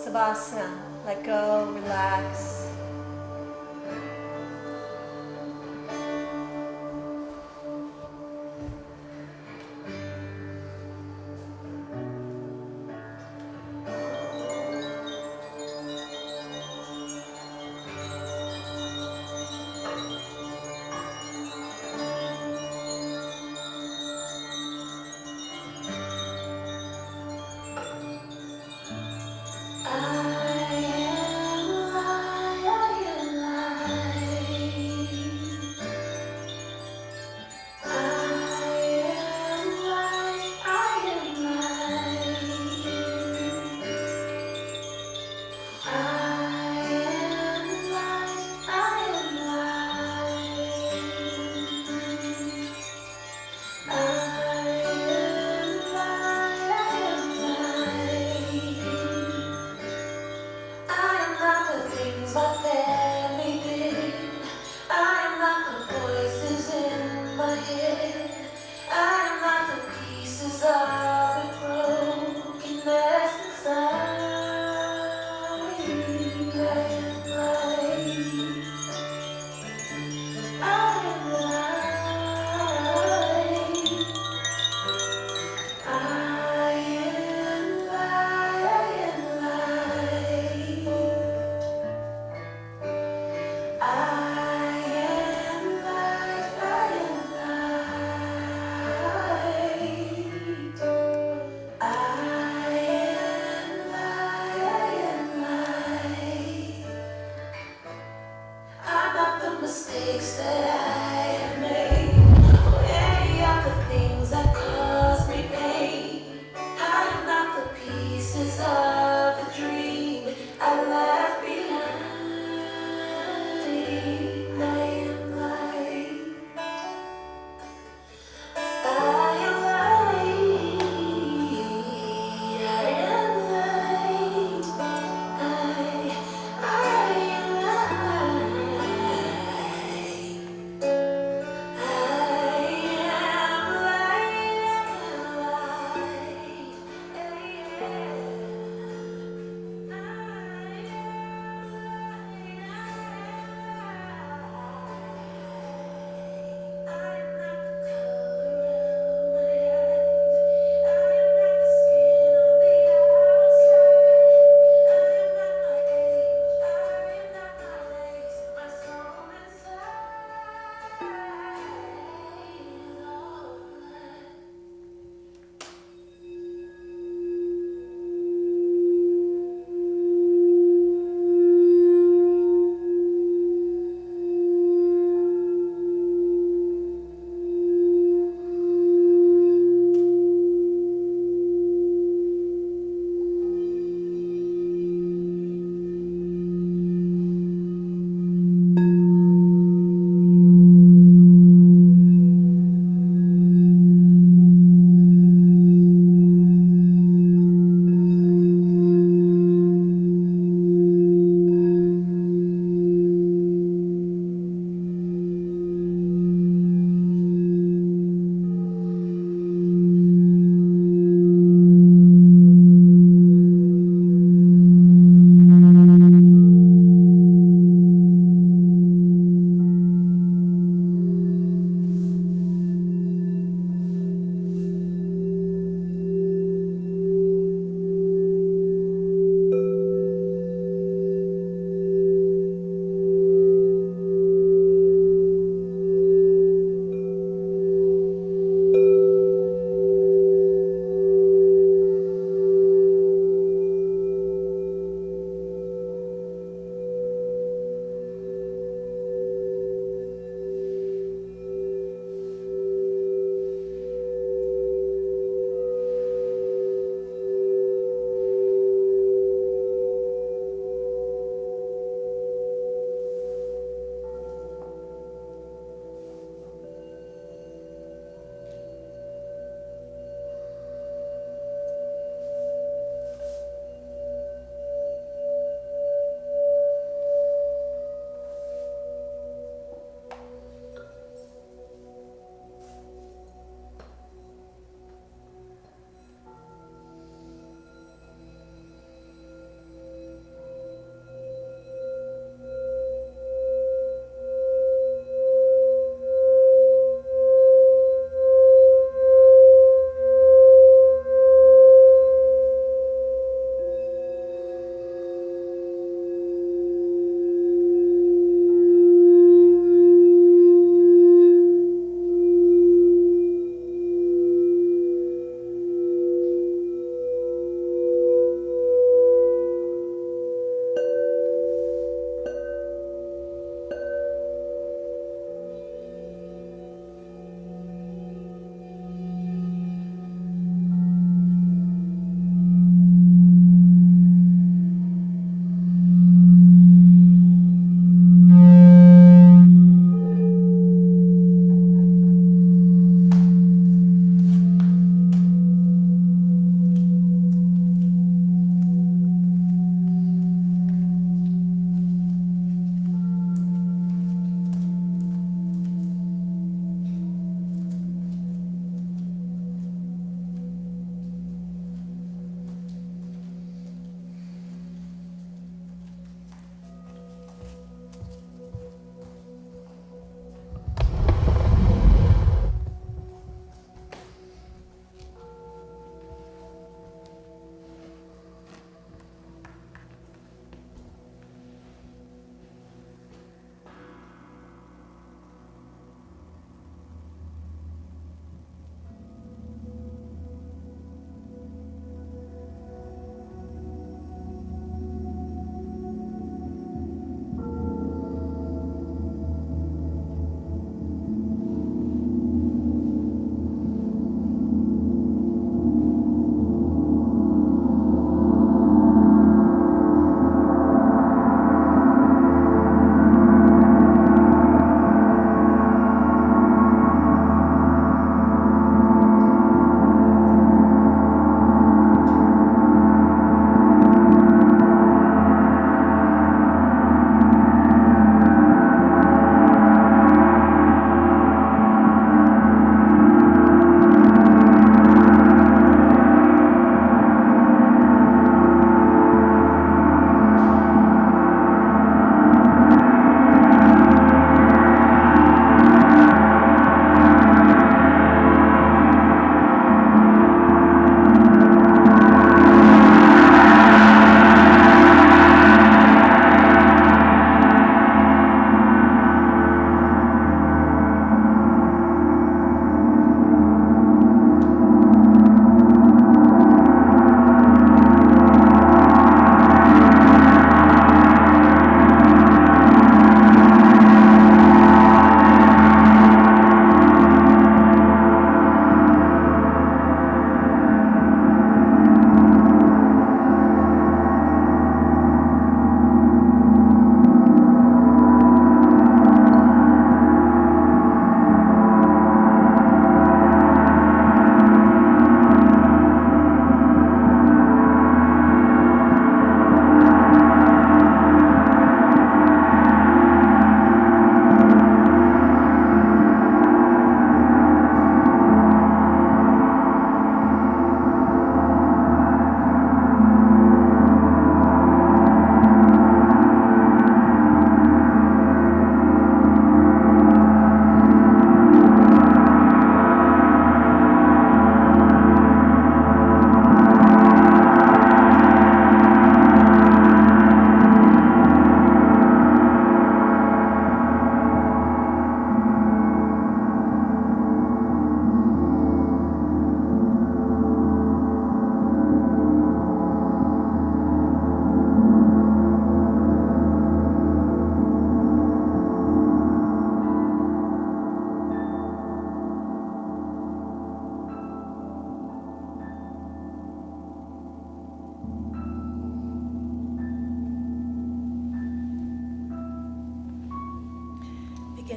Savasana, let go, relax. I am alive.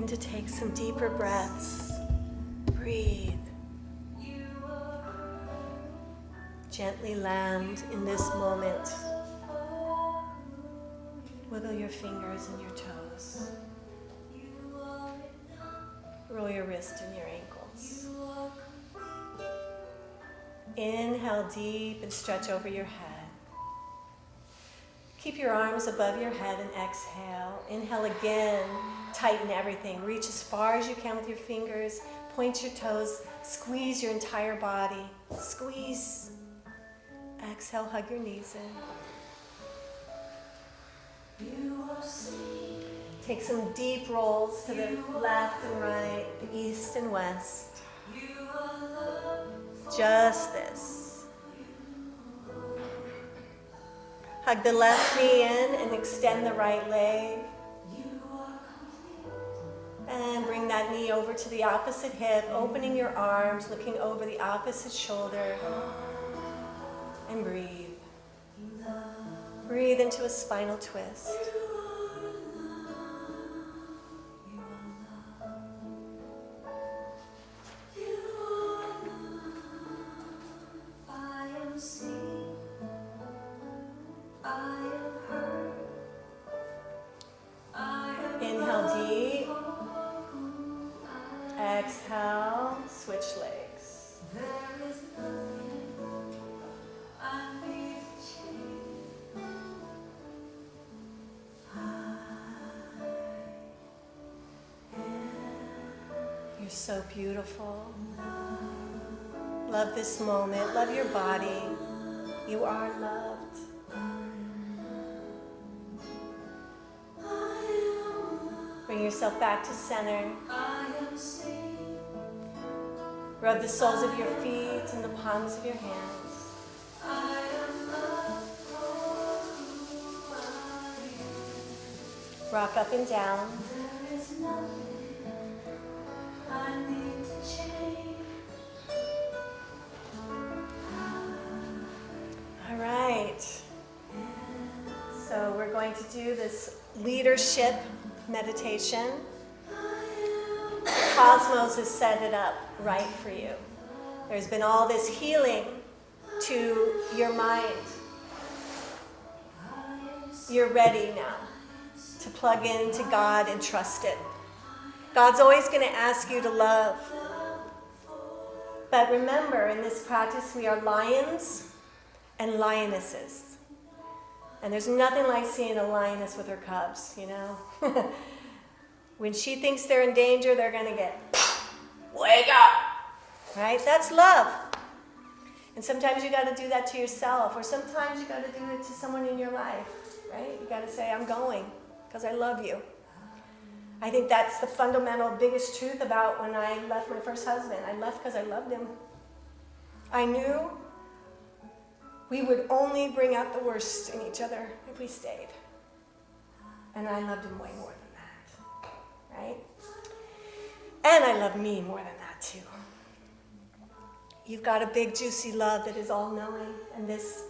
begin to take some deeper breaths. Breathe. Gently land in this moment. Wiggle your fingers and your toes. Roll your wrist and your ankles. Inhale deep and stretch over your head. Keep your arms above your head and exhale. Inhale again. Tighten everything. Reach as far as you can with your fingers. Point your toes. Squeeze your entire body. Squeeze. Exhale, hug your knees in. Take some deep rolls to the left and right, the east and west. Just this. Hug the left knee in and extend the right leg. And bring that knee over to the opposite hip, opening your arms, looking over the opposite shoulder. And breathe. Breathe into a spinal twist. Inhale deep. Exhale, switch legs. You're so beautiful. Love this moment. Love your body. You are loved. Bring yourself back to center. Rub the soles of your feet and the palms of your hands. Rock up and down. All right. So we're going to do this leadership meditation. The cosmos has set it up right for you. There's been all this healing to your mind. You're ready now to plug into God and trust it. God's always going to ask you to love. But remember, in this practice, we are lions and lionesses. And there's nothing like seeing a lioness with her cubs, you know? When she thinks they're in danger, they're going to get, wake up! Right? That's love. And sometimes you got to do that to yourself, or sometimes you got to do it to someone in your life, right? You got to say, I'm going, because I love you. I think that's the fundamental, biggest truth about when I left my first husband. I left because I loved him. I knew we would only bring out the worst in each other if we stayed. And I loved him way more than that, right? And I love me more than that too. You've got a big, juicy love that is all-knowing, and this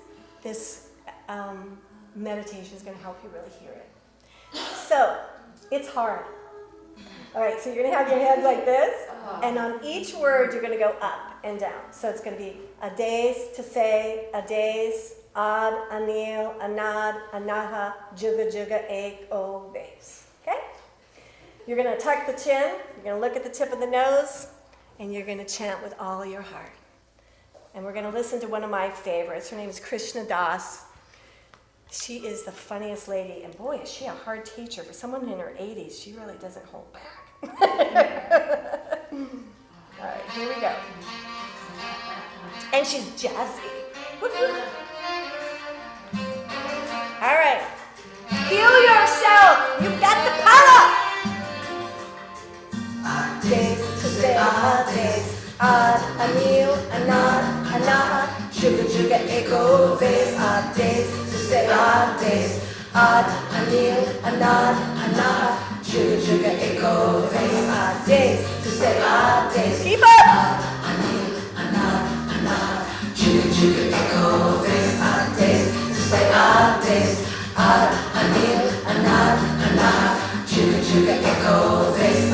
meditation is going to help you really hear it. So, it's hard. All right, so you're going to have your hands like this, and on each word, you're going to go up and down. So it's going to be a days, to say, a days, ad, anil, anad, anaha, juga, juga, ek, o, base. Okay? You're going to tuck the chin, you're going to look at the tip of the nose, and you're going to chant with all your heart. And we're going to listen to one of my favorites. Her name is Krishna Das. She is the funniest lady, and boy, is she a hard teacher. For someone in her 80s, she really doesn't hold back. All right, here we go. And she's jazzy. All right, heal yourself. You've got the power. Days to say, days. Ad, anil, anad, anaha, juga, juga, ego, days, days, to say, days, ad, anil, anad, anaha, juga, juga, ego, days, to say, days. Keep up! Anil, anad, anaha, juga, juga, ego, days, to say, days, ad, anil, anad, anaha, juga, juga, ego, days,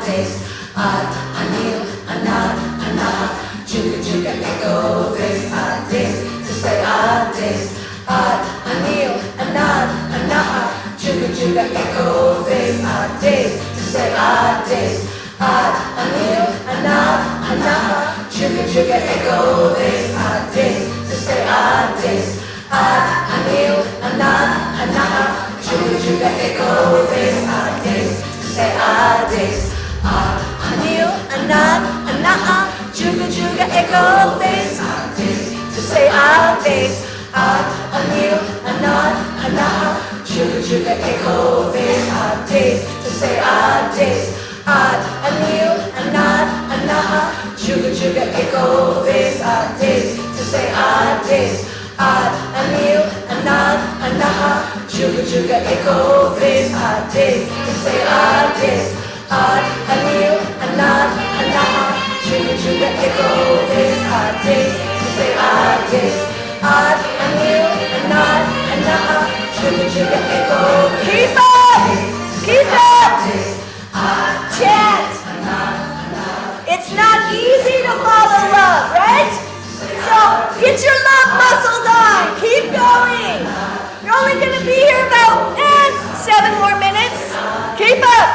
odd days, odd, anil, anad, anah, juga juga echo days, odd days, to say odd days, odd, anil, anad, anah, juga juga echo days, odd days, to say odd days, odd, anil, anad, anah, juga juga echo days, odd days, to say odd days, odd, anil, anad, anah, juga juga echo days, odd days, to say odd days, odd, anil, anad, anah, juga juga echo days, odd days, to say odd days, odd, anil, anad, anah, juga juga echo days, odd days, to say odd days, odd, anil, anad, anah, juga juga echo days, odd days, to say odd days, odd, anil, anad, anah, juga juga echo days, odd days, to say odd days, odd, anil, anad, anah, juga juga echo days, odd days, to say odd days, odd, anil, anad, anah, juga juga echo. Keep up! Keep up! Chant! It's not easy to follow love, right? So get your love muscles on. Keep going. You're only going to be here about 7 more minutes. Keep up.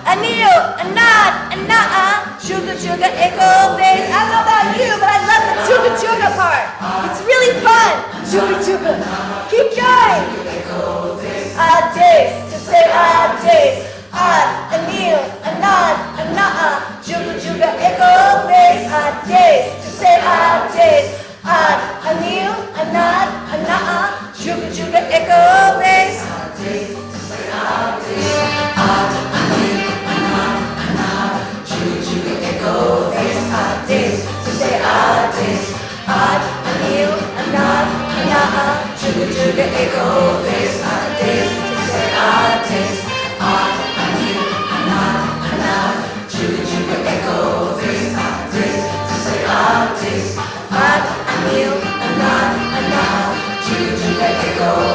Anil, anad, anaa, juga juga echo days. I don't know about you, but I love the juga juga part. It's really fun. Juga juga. Keep going. Odd days, to say odd days. Odd, anil, anad, anaa, juga juga echo days. Odd days, to say odd days. Odd, anil, anad, anaa, juga juga echo days. Odd days, to say odd days. Odd, anil, anad, anaa, juga juga echo days. Odd days, to say odd days. Odd, anil, anad, anaa, juga juga echo days. Odd days, to say odd days. Odd, anil, anad, anaa, juga juga echo days. Odd days, to say odd days. Odd, anil, anad, anaa, juga juga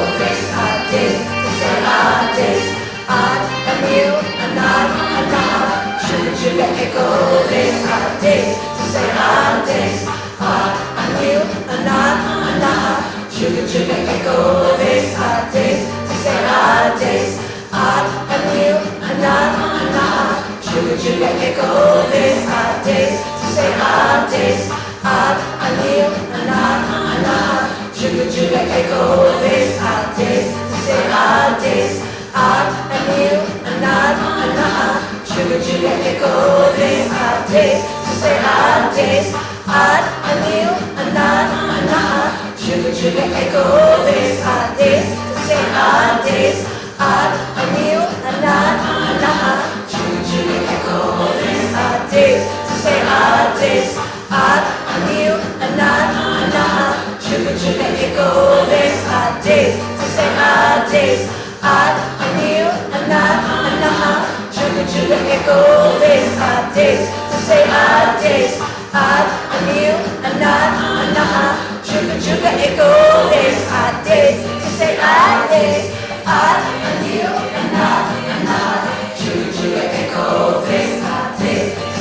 echo days. Odd days, to say odd days. Odd, anil, anad, anaa, juga juga echo days. Odd days, to say odd days. Odd, anil, anad, anaa, juga juga echo days. Odd days, to say odd days. Odd, anil, anad, anaa, juga juga echo days. Odd days, to say odd days. Odd, anil, anad, anaa, juga juga echo days. Odd days, to say odd days. Odd, anil, anad, anaa, juga juga echo days. Odd days, to say odd days. Odd, anil, anad, anaa, juga juga echo days. Odd days, to say odd days. Odd, anil, anad, anaa, juga juga echo days. Odd days, to say odd days. Odd, anil, anad, anaa, juga juga echo days. Odd days, to say odd days. Odd, anil, anad, anaa, juga juga echo days. Odd days, to say odd days. Odd, anil, anad, anaa, juga juga echo days. Odd days, to say odd days. Odd, anil, anad, anaa, juga juga echo days. Odd days, to say odd days. Odd, anil, anad, anaa, juga juga echo days. Odd days, to say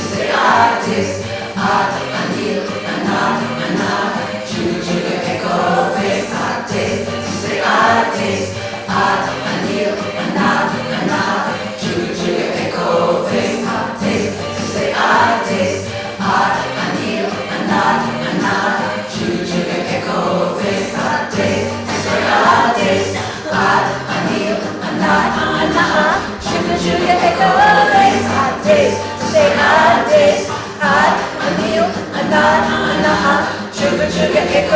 odd days. Odd, anil, anad, anaa, juga juga echo days. Odd days, to say odd days. Odd, anil, anad, anaa, juga juga echo days. Odd days, to say odd days. Odd, anil, anad, anaa, juga juga echo days. Odd days, to say odd days. Odd, anil, anad, anaa, juga juga echo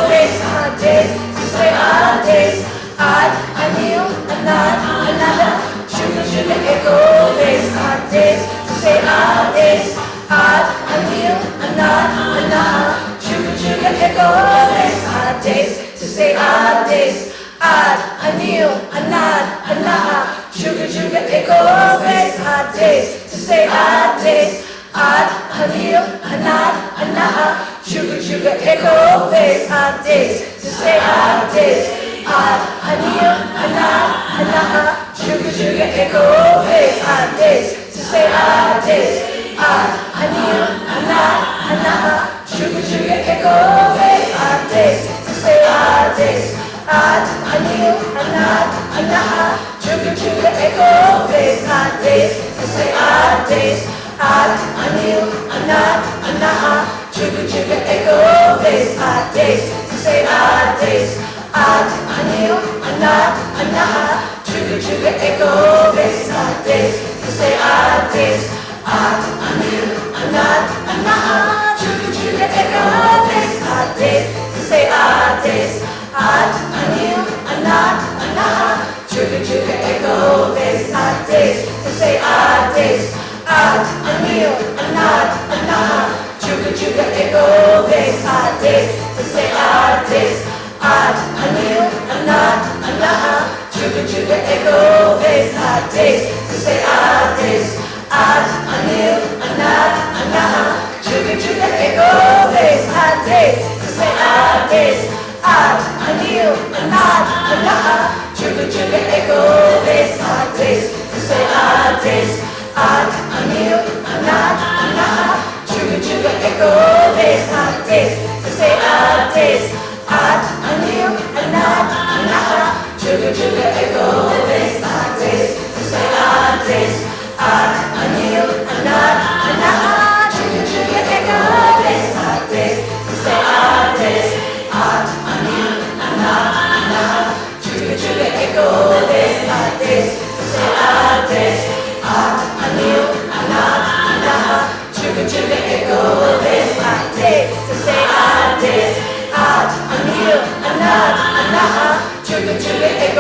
days. Odd days, to say odd days. Odd, anil, anad, anaa, juga juga echo days. Odd days, to say odd days. Odd, anil, anad, anaa, juga juga echo days. Odd days, to say odd days. Odd, anil, anad, anaa, juga juga echo days. Odd days, to say odd days. Odd, anil, anad, anaa, juga juga echo days. Odd days, to say odd days. Odd, anil, anad, anaa, juga juga echo days. Odd days, to say odd days, odd, a new, a not, a nah, sugar, sugar, echo days, odd days, to say odd days, odd, a new, a not, a nah, sugar, sugar, echo days, odd days, to say odd days, odd, a new, a not, a nah, sugar, sugar, echo days, odd days, to say odd days, odd, a new, a not, a nah, sugar, sugar, echo days, odd days, to say odd days, odd, a new, a not, a nah, sugar, sugar, echo days, odd days, to say odd days, odd, a new, a not, a nah, sugar, sugar, echo days, odd days, to say odd days, odd, a new, a not, a nah, sugar, sugar, echo days, odd days, to say odd days, odd, a new, a not, a nah, sugar, sugar, echo days, odd days, to say odd days, odd, a new, a not, a nah, sugar, sugar, echo days, odd days, to say odd days, odd, a new, a not, a nah, sugar, sugar, echo days, odd days, to say odd days, odd, a new, a not, a nah, sugar, sugar, echo days, odd days, to say odd days, odd, a new, a not, a nah, sugar, sugar, echo days, odd days, to say odd days, odd, a new, a not, a nah, sugar, sugar, echo days, odd days, to say odd days, odd, a new, a not, a nah, sugar, sugar, echo days, odd days, to say odd days, odd, a new, a not, a nah, sugar, sugar, echo days, odd days, to say odd days, odd, a new, a not, a nah, sugar, sugar, echo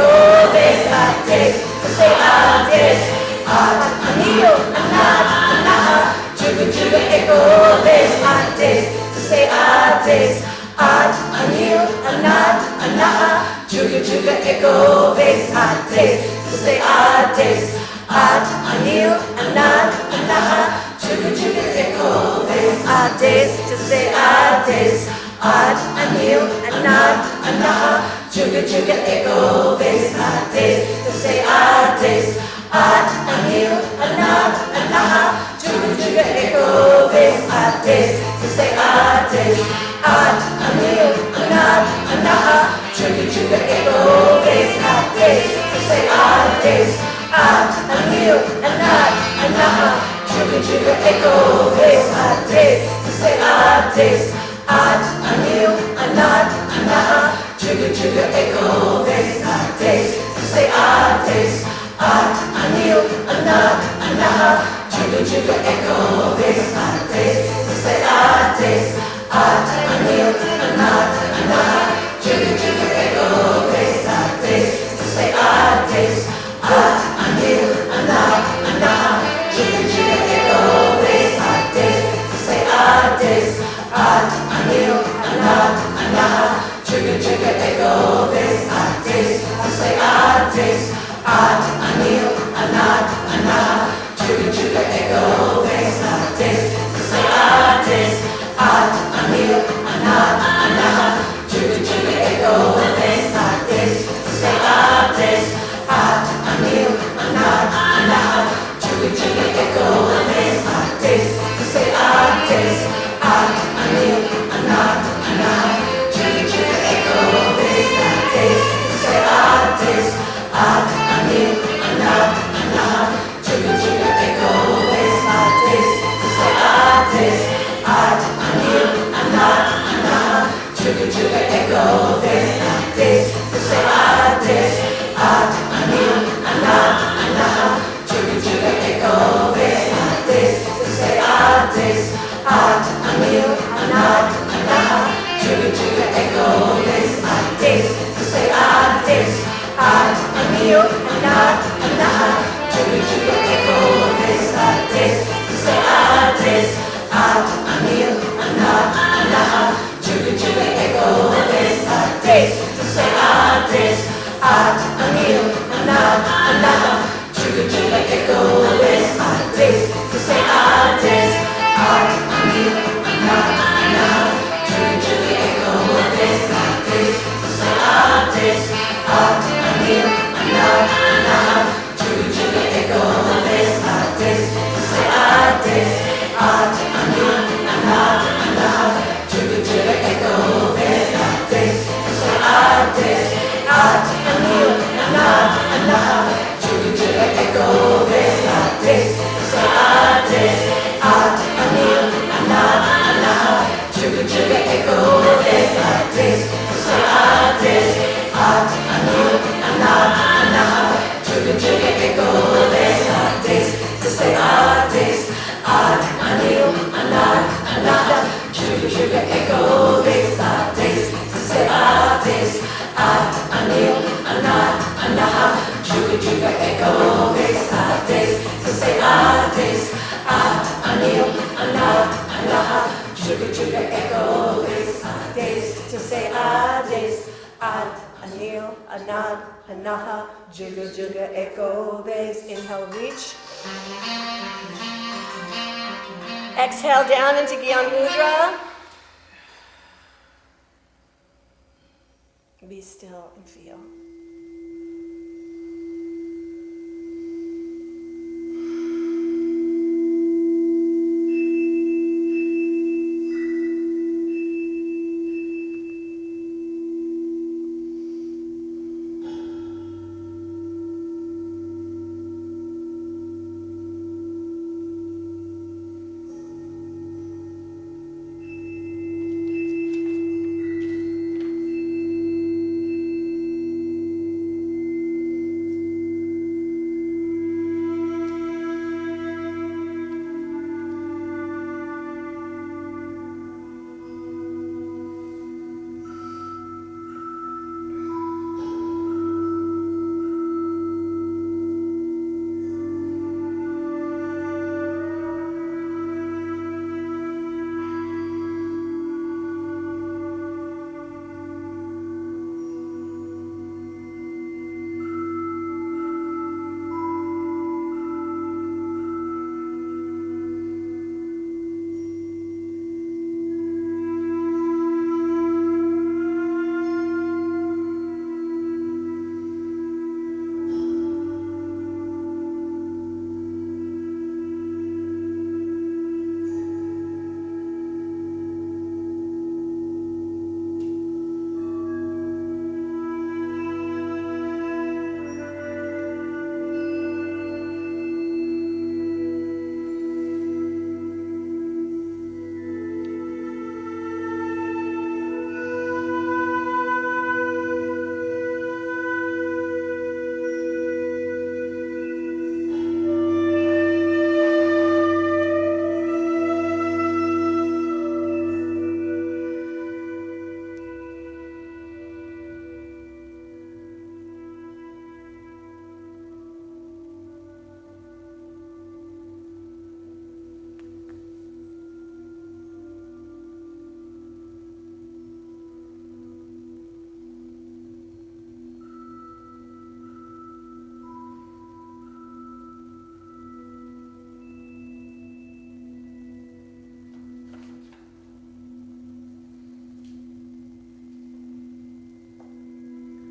days, odd days, to say odd days, odd, a new, a not, a nah, sugar, sugar, echo days, odd days, to say odd days, odd, a new, a not, a nah, sugar, sugar, echo days, odd days, to say odd days, odd, a new, a not, a nah, sugar, sugar, echo days, odd days, to say odd days, odd, a new, a not, a nah, sugar, sugar, echo days, odd days, to say odd days, odd, a new, a not, a nah, sugar, sugar, echo days, odd days, to say odd days, odd, a new, a not, a nah, sugar, sugar, echo days, odd days, to say odd days, odd, a new, a not, a nah, sugar, sugar, echo days, odd days, to say odd days, odd, a new, a not, a nah, sugar, sugar, echo days, odd days, to say odd days, odd, a new, a not, a nah, sugar, sugar, echo days, odd days, to say odd days, odd, a new, a not, a nah, sugar, sugar, echo days, odd days, to say odd days, odd, a new, a not, a nah, sugar, sugar, echo days, odd days, to say odd days, odd, a new, a not, a nah, sugar, sugar, echo days, odd days, to say odd days, odd, a new, a not, a nah, sugar, sugar, echo days, odd days, to say odd days, odd. Anad, Anatha, Juga, Juga, Echo, Vase. Inhale, reach. Exhale down into Gyan Mudra. Be still and feel.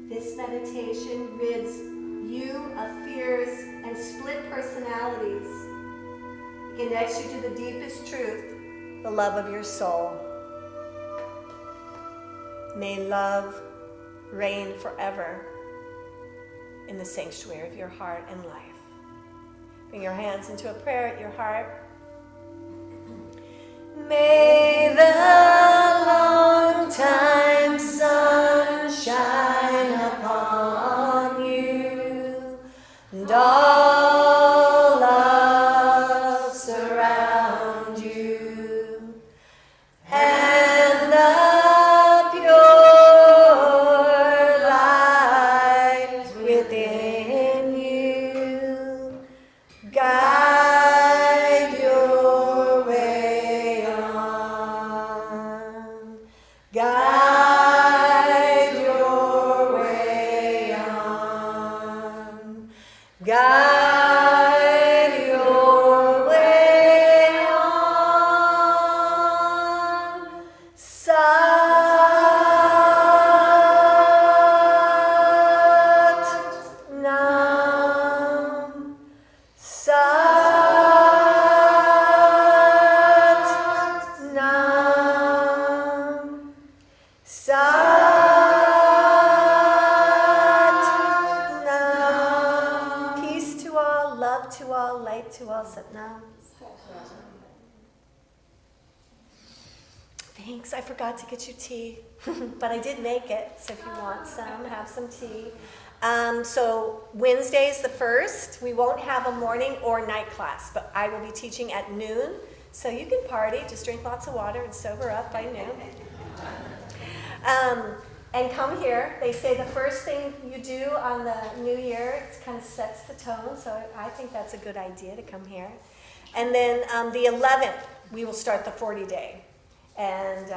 This meditation rids you of fears and split personalities. It connects you to the deepest truth, the love of your soul. May love reign forever in the sanctuary of your heart and life. Bring your hands into a prayer at your heart. May the long time sun shine upon you, and all love surround you, and the pure light within you guide your way on. Guide your way on. Guide your way on. Sat Nam. Sat Nam. Sat Nam. Peace to all, love to all, light to all. Sat Nam. Thanks. I forgot to get you tea, but I did make it. So if you want some, have some tea. So Wednesday is the 1st. We won't have a morning or night class, but I will be teaching at noon. So you can party, just drink lots of water and sober up by noon. And come here. They say the first thing you do on the new year, it kind of sets the tone. So I think that's a good idea to come here. And then the 11th, we will start the 40-day. And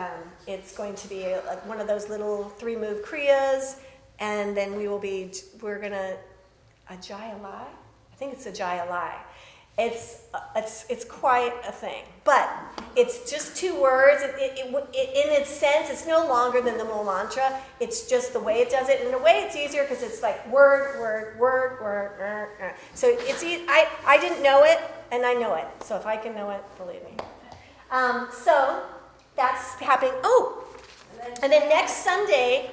it's going to be like one of those little 3-move kriyas. and then we're gonna Ajay Alai. I think it's Ajay Alai. It's quite a thing, but it's just 2 words. In its sense, it's no longer than the Mul Mantra. It's just the way it does it. In a way, it's easier because it's like word, word, word, word. So it's I didn't know it, and I know it. So if I can know it, believe me. So that's happening. Oh, and then next Sunday,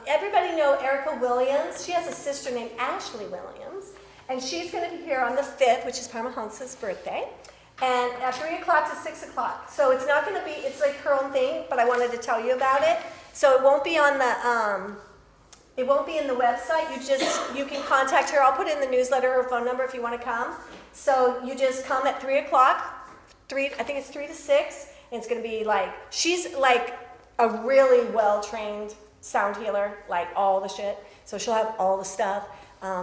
everybody know Erica Williams. She has a sister named Ashley Williams. And she's going to be here on the 5th, which is Paramahansa's birthday, and at 3 o'clock to 6 o'clock. So it's not going to be, it's like her own thing, but I wanted to tell you about it. So it won't be on the, it won't be in the website. You can contact her. I'll put in the newsletter her phone number if you want to come. So you just come at 3 o'clock, I think it's 3 to 6, and it's going to be like, she's like a really well-trained sound healer, like all the shit. So she'll have all the stuff.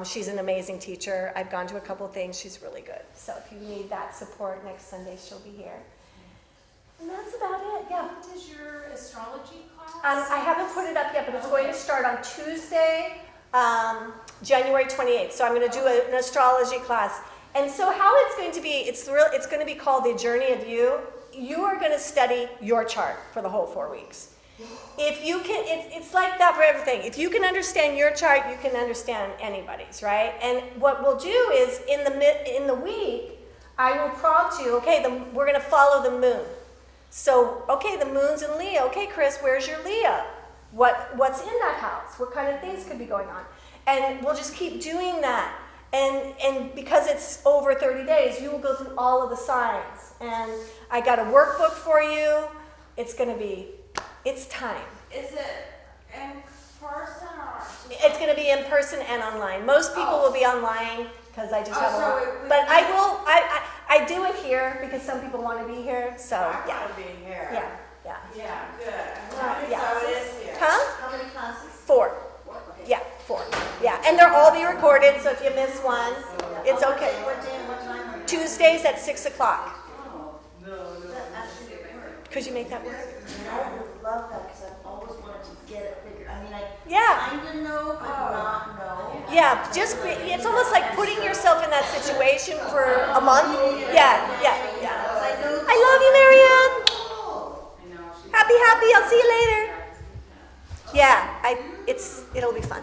She's an amazing teacher. I've gone to a couple of things. She's really good. So if you need that support next Sunday, she'll be here. And that's about it. Yeah. What is your astrology class? I haven't put it up yet, but it's going to start on Tuesday, January 28th. So I'm going to do an astrology class. And so how it's going to be, it's going to be called The Journey of You. You are going to study your chart for the whole 4 weeks. If you can, it's like that for everything. If you can understand your chart, you can understand anybody's, right? And what we'll do is in the week, I will prompt you. Okay, we're going to follow the moon. So, okay, the moon's in Leo. Okay, Chris, where's your Leo? What's in that house? What kind of things could be going on? And we'll just keep doing that. And because it's over 30 days, you will go through all of the signs. And I got a workbook for you. It's going to be. It's time. Is it in person or? It's going to be in person and online. Most people will be online because I just have a so lot. it would But be- I do it here because some people want to be here. So I yeah, want to be here. yeah, yeah. Yeah, good. Yeah. So it is here. Huh? How many classes? 4. Yeah, 4. Yeah, and they'll all be recorded. So if you miss one, it's okay. What day and what time are you? Tuesdays at 6 o'clock. That actually works. Could you make that work? I would love that because I've always wanted to get it figured. I mean, I Yeah. kind of know, but not know. Yeah, it's almost like putting yourself in that situation for a month. Yeah. I love you, Marianne. Happy. I'll see you later. Yeah, it'll be fun.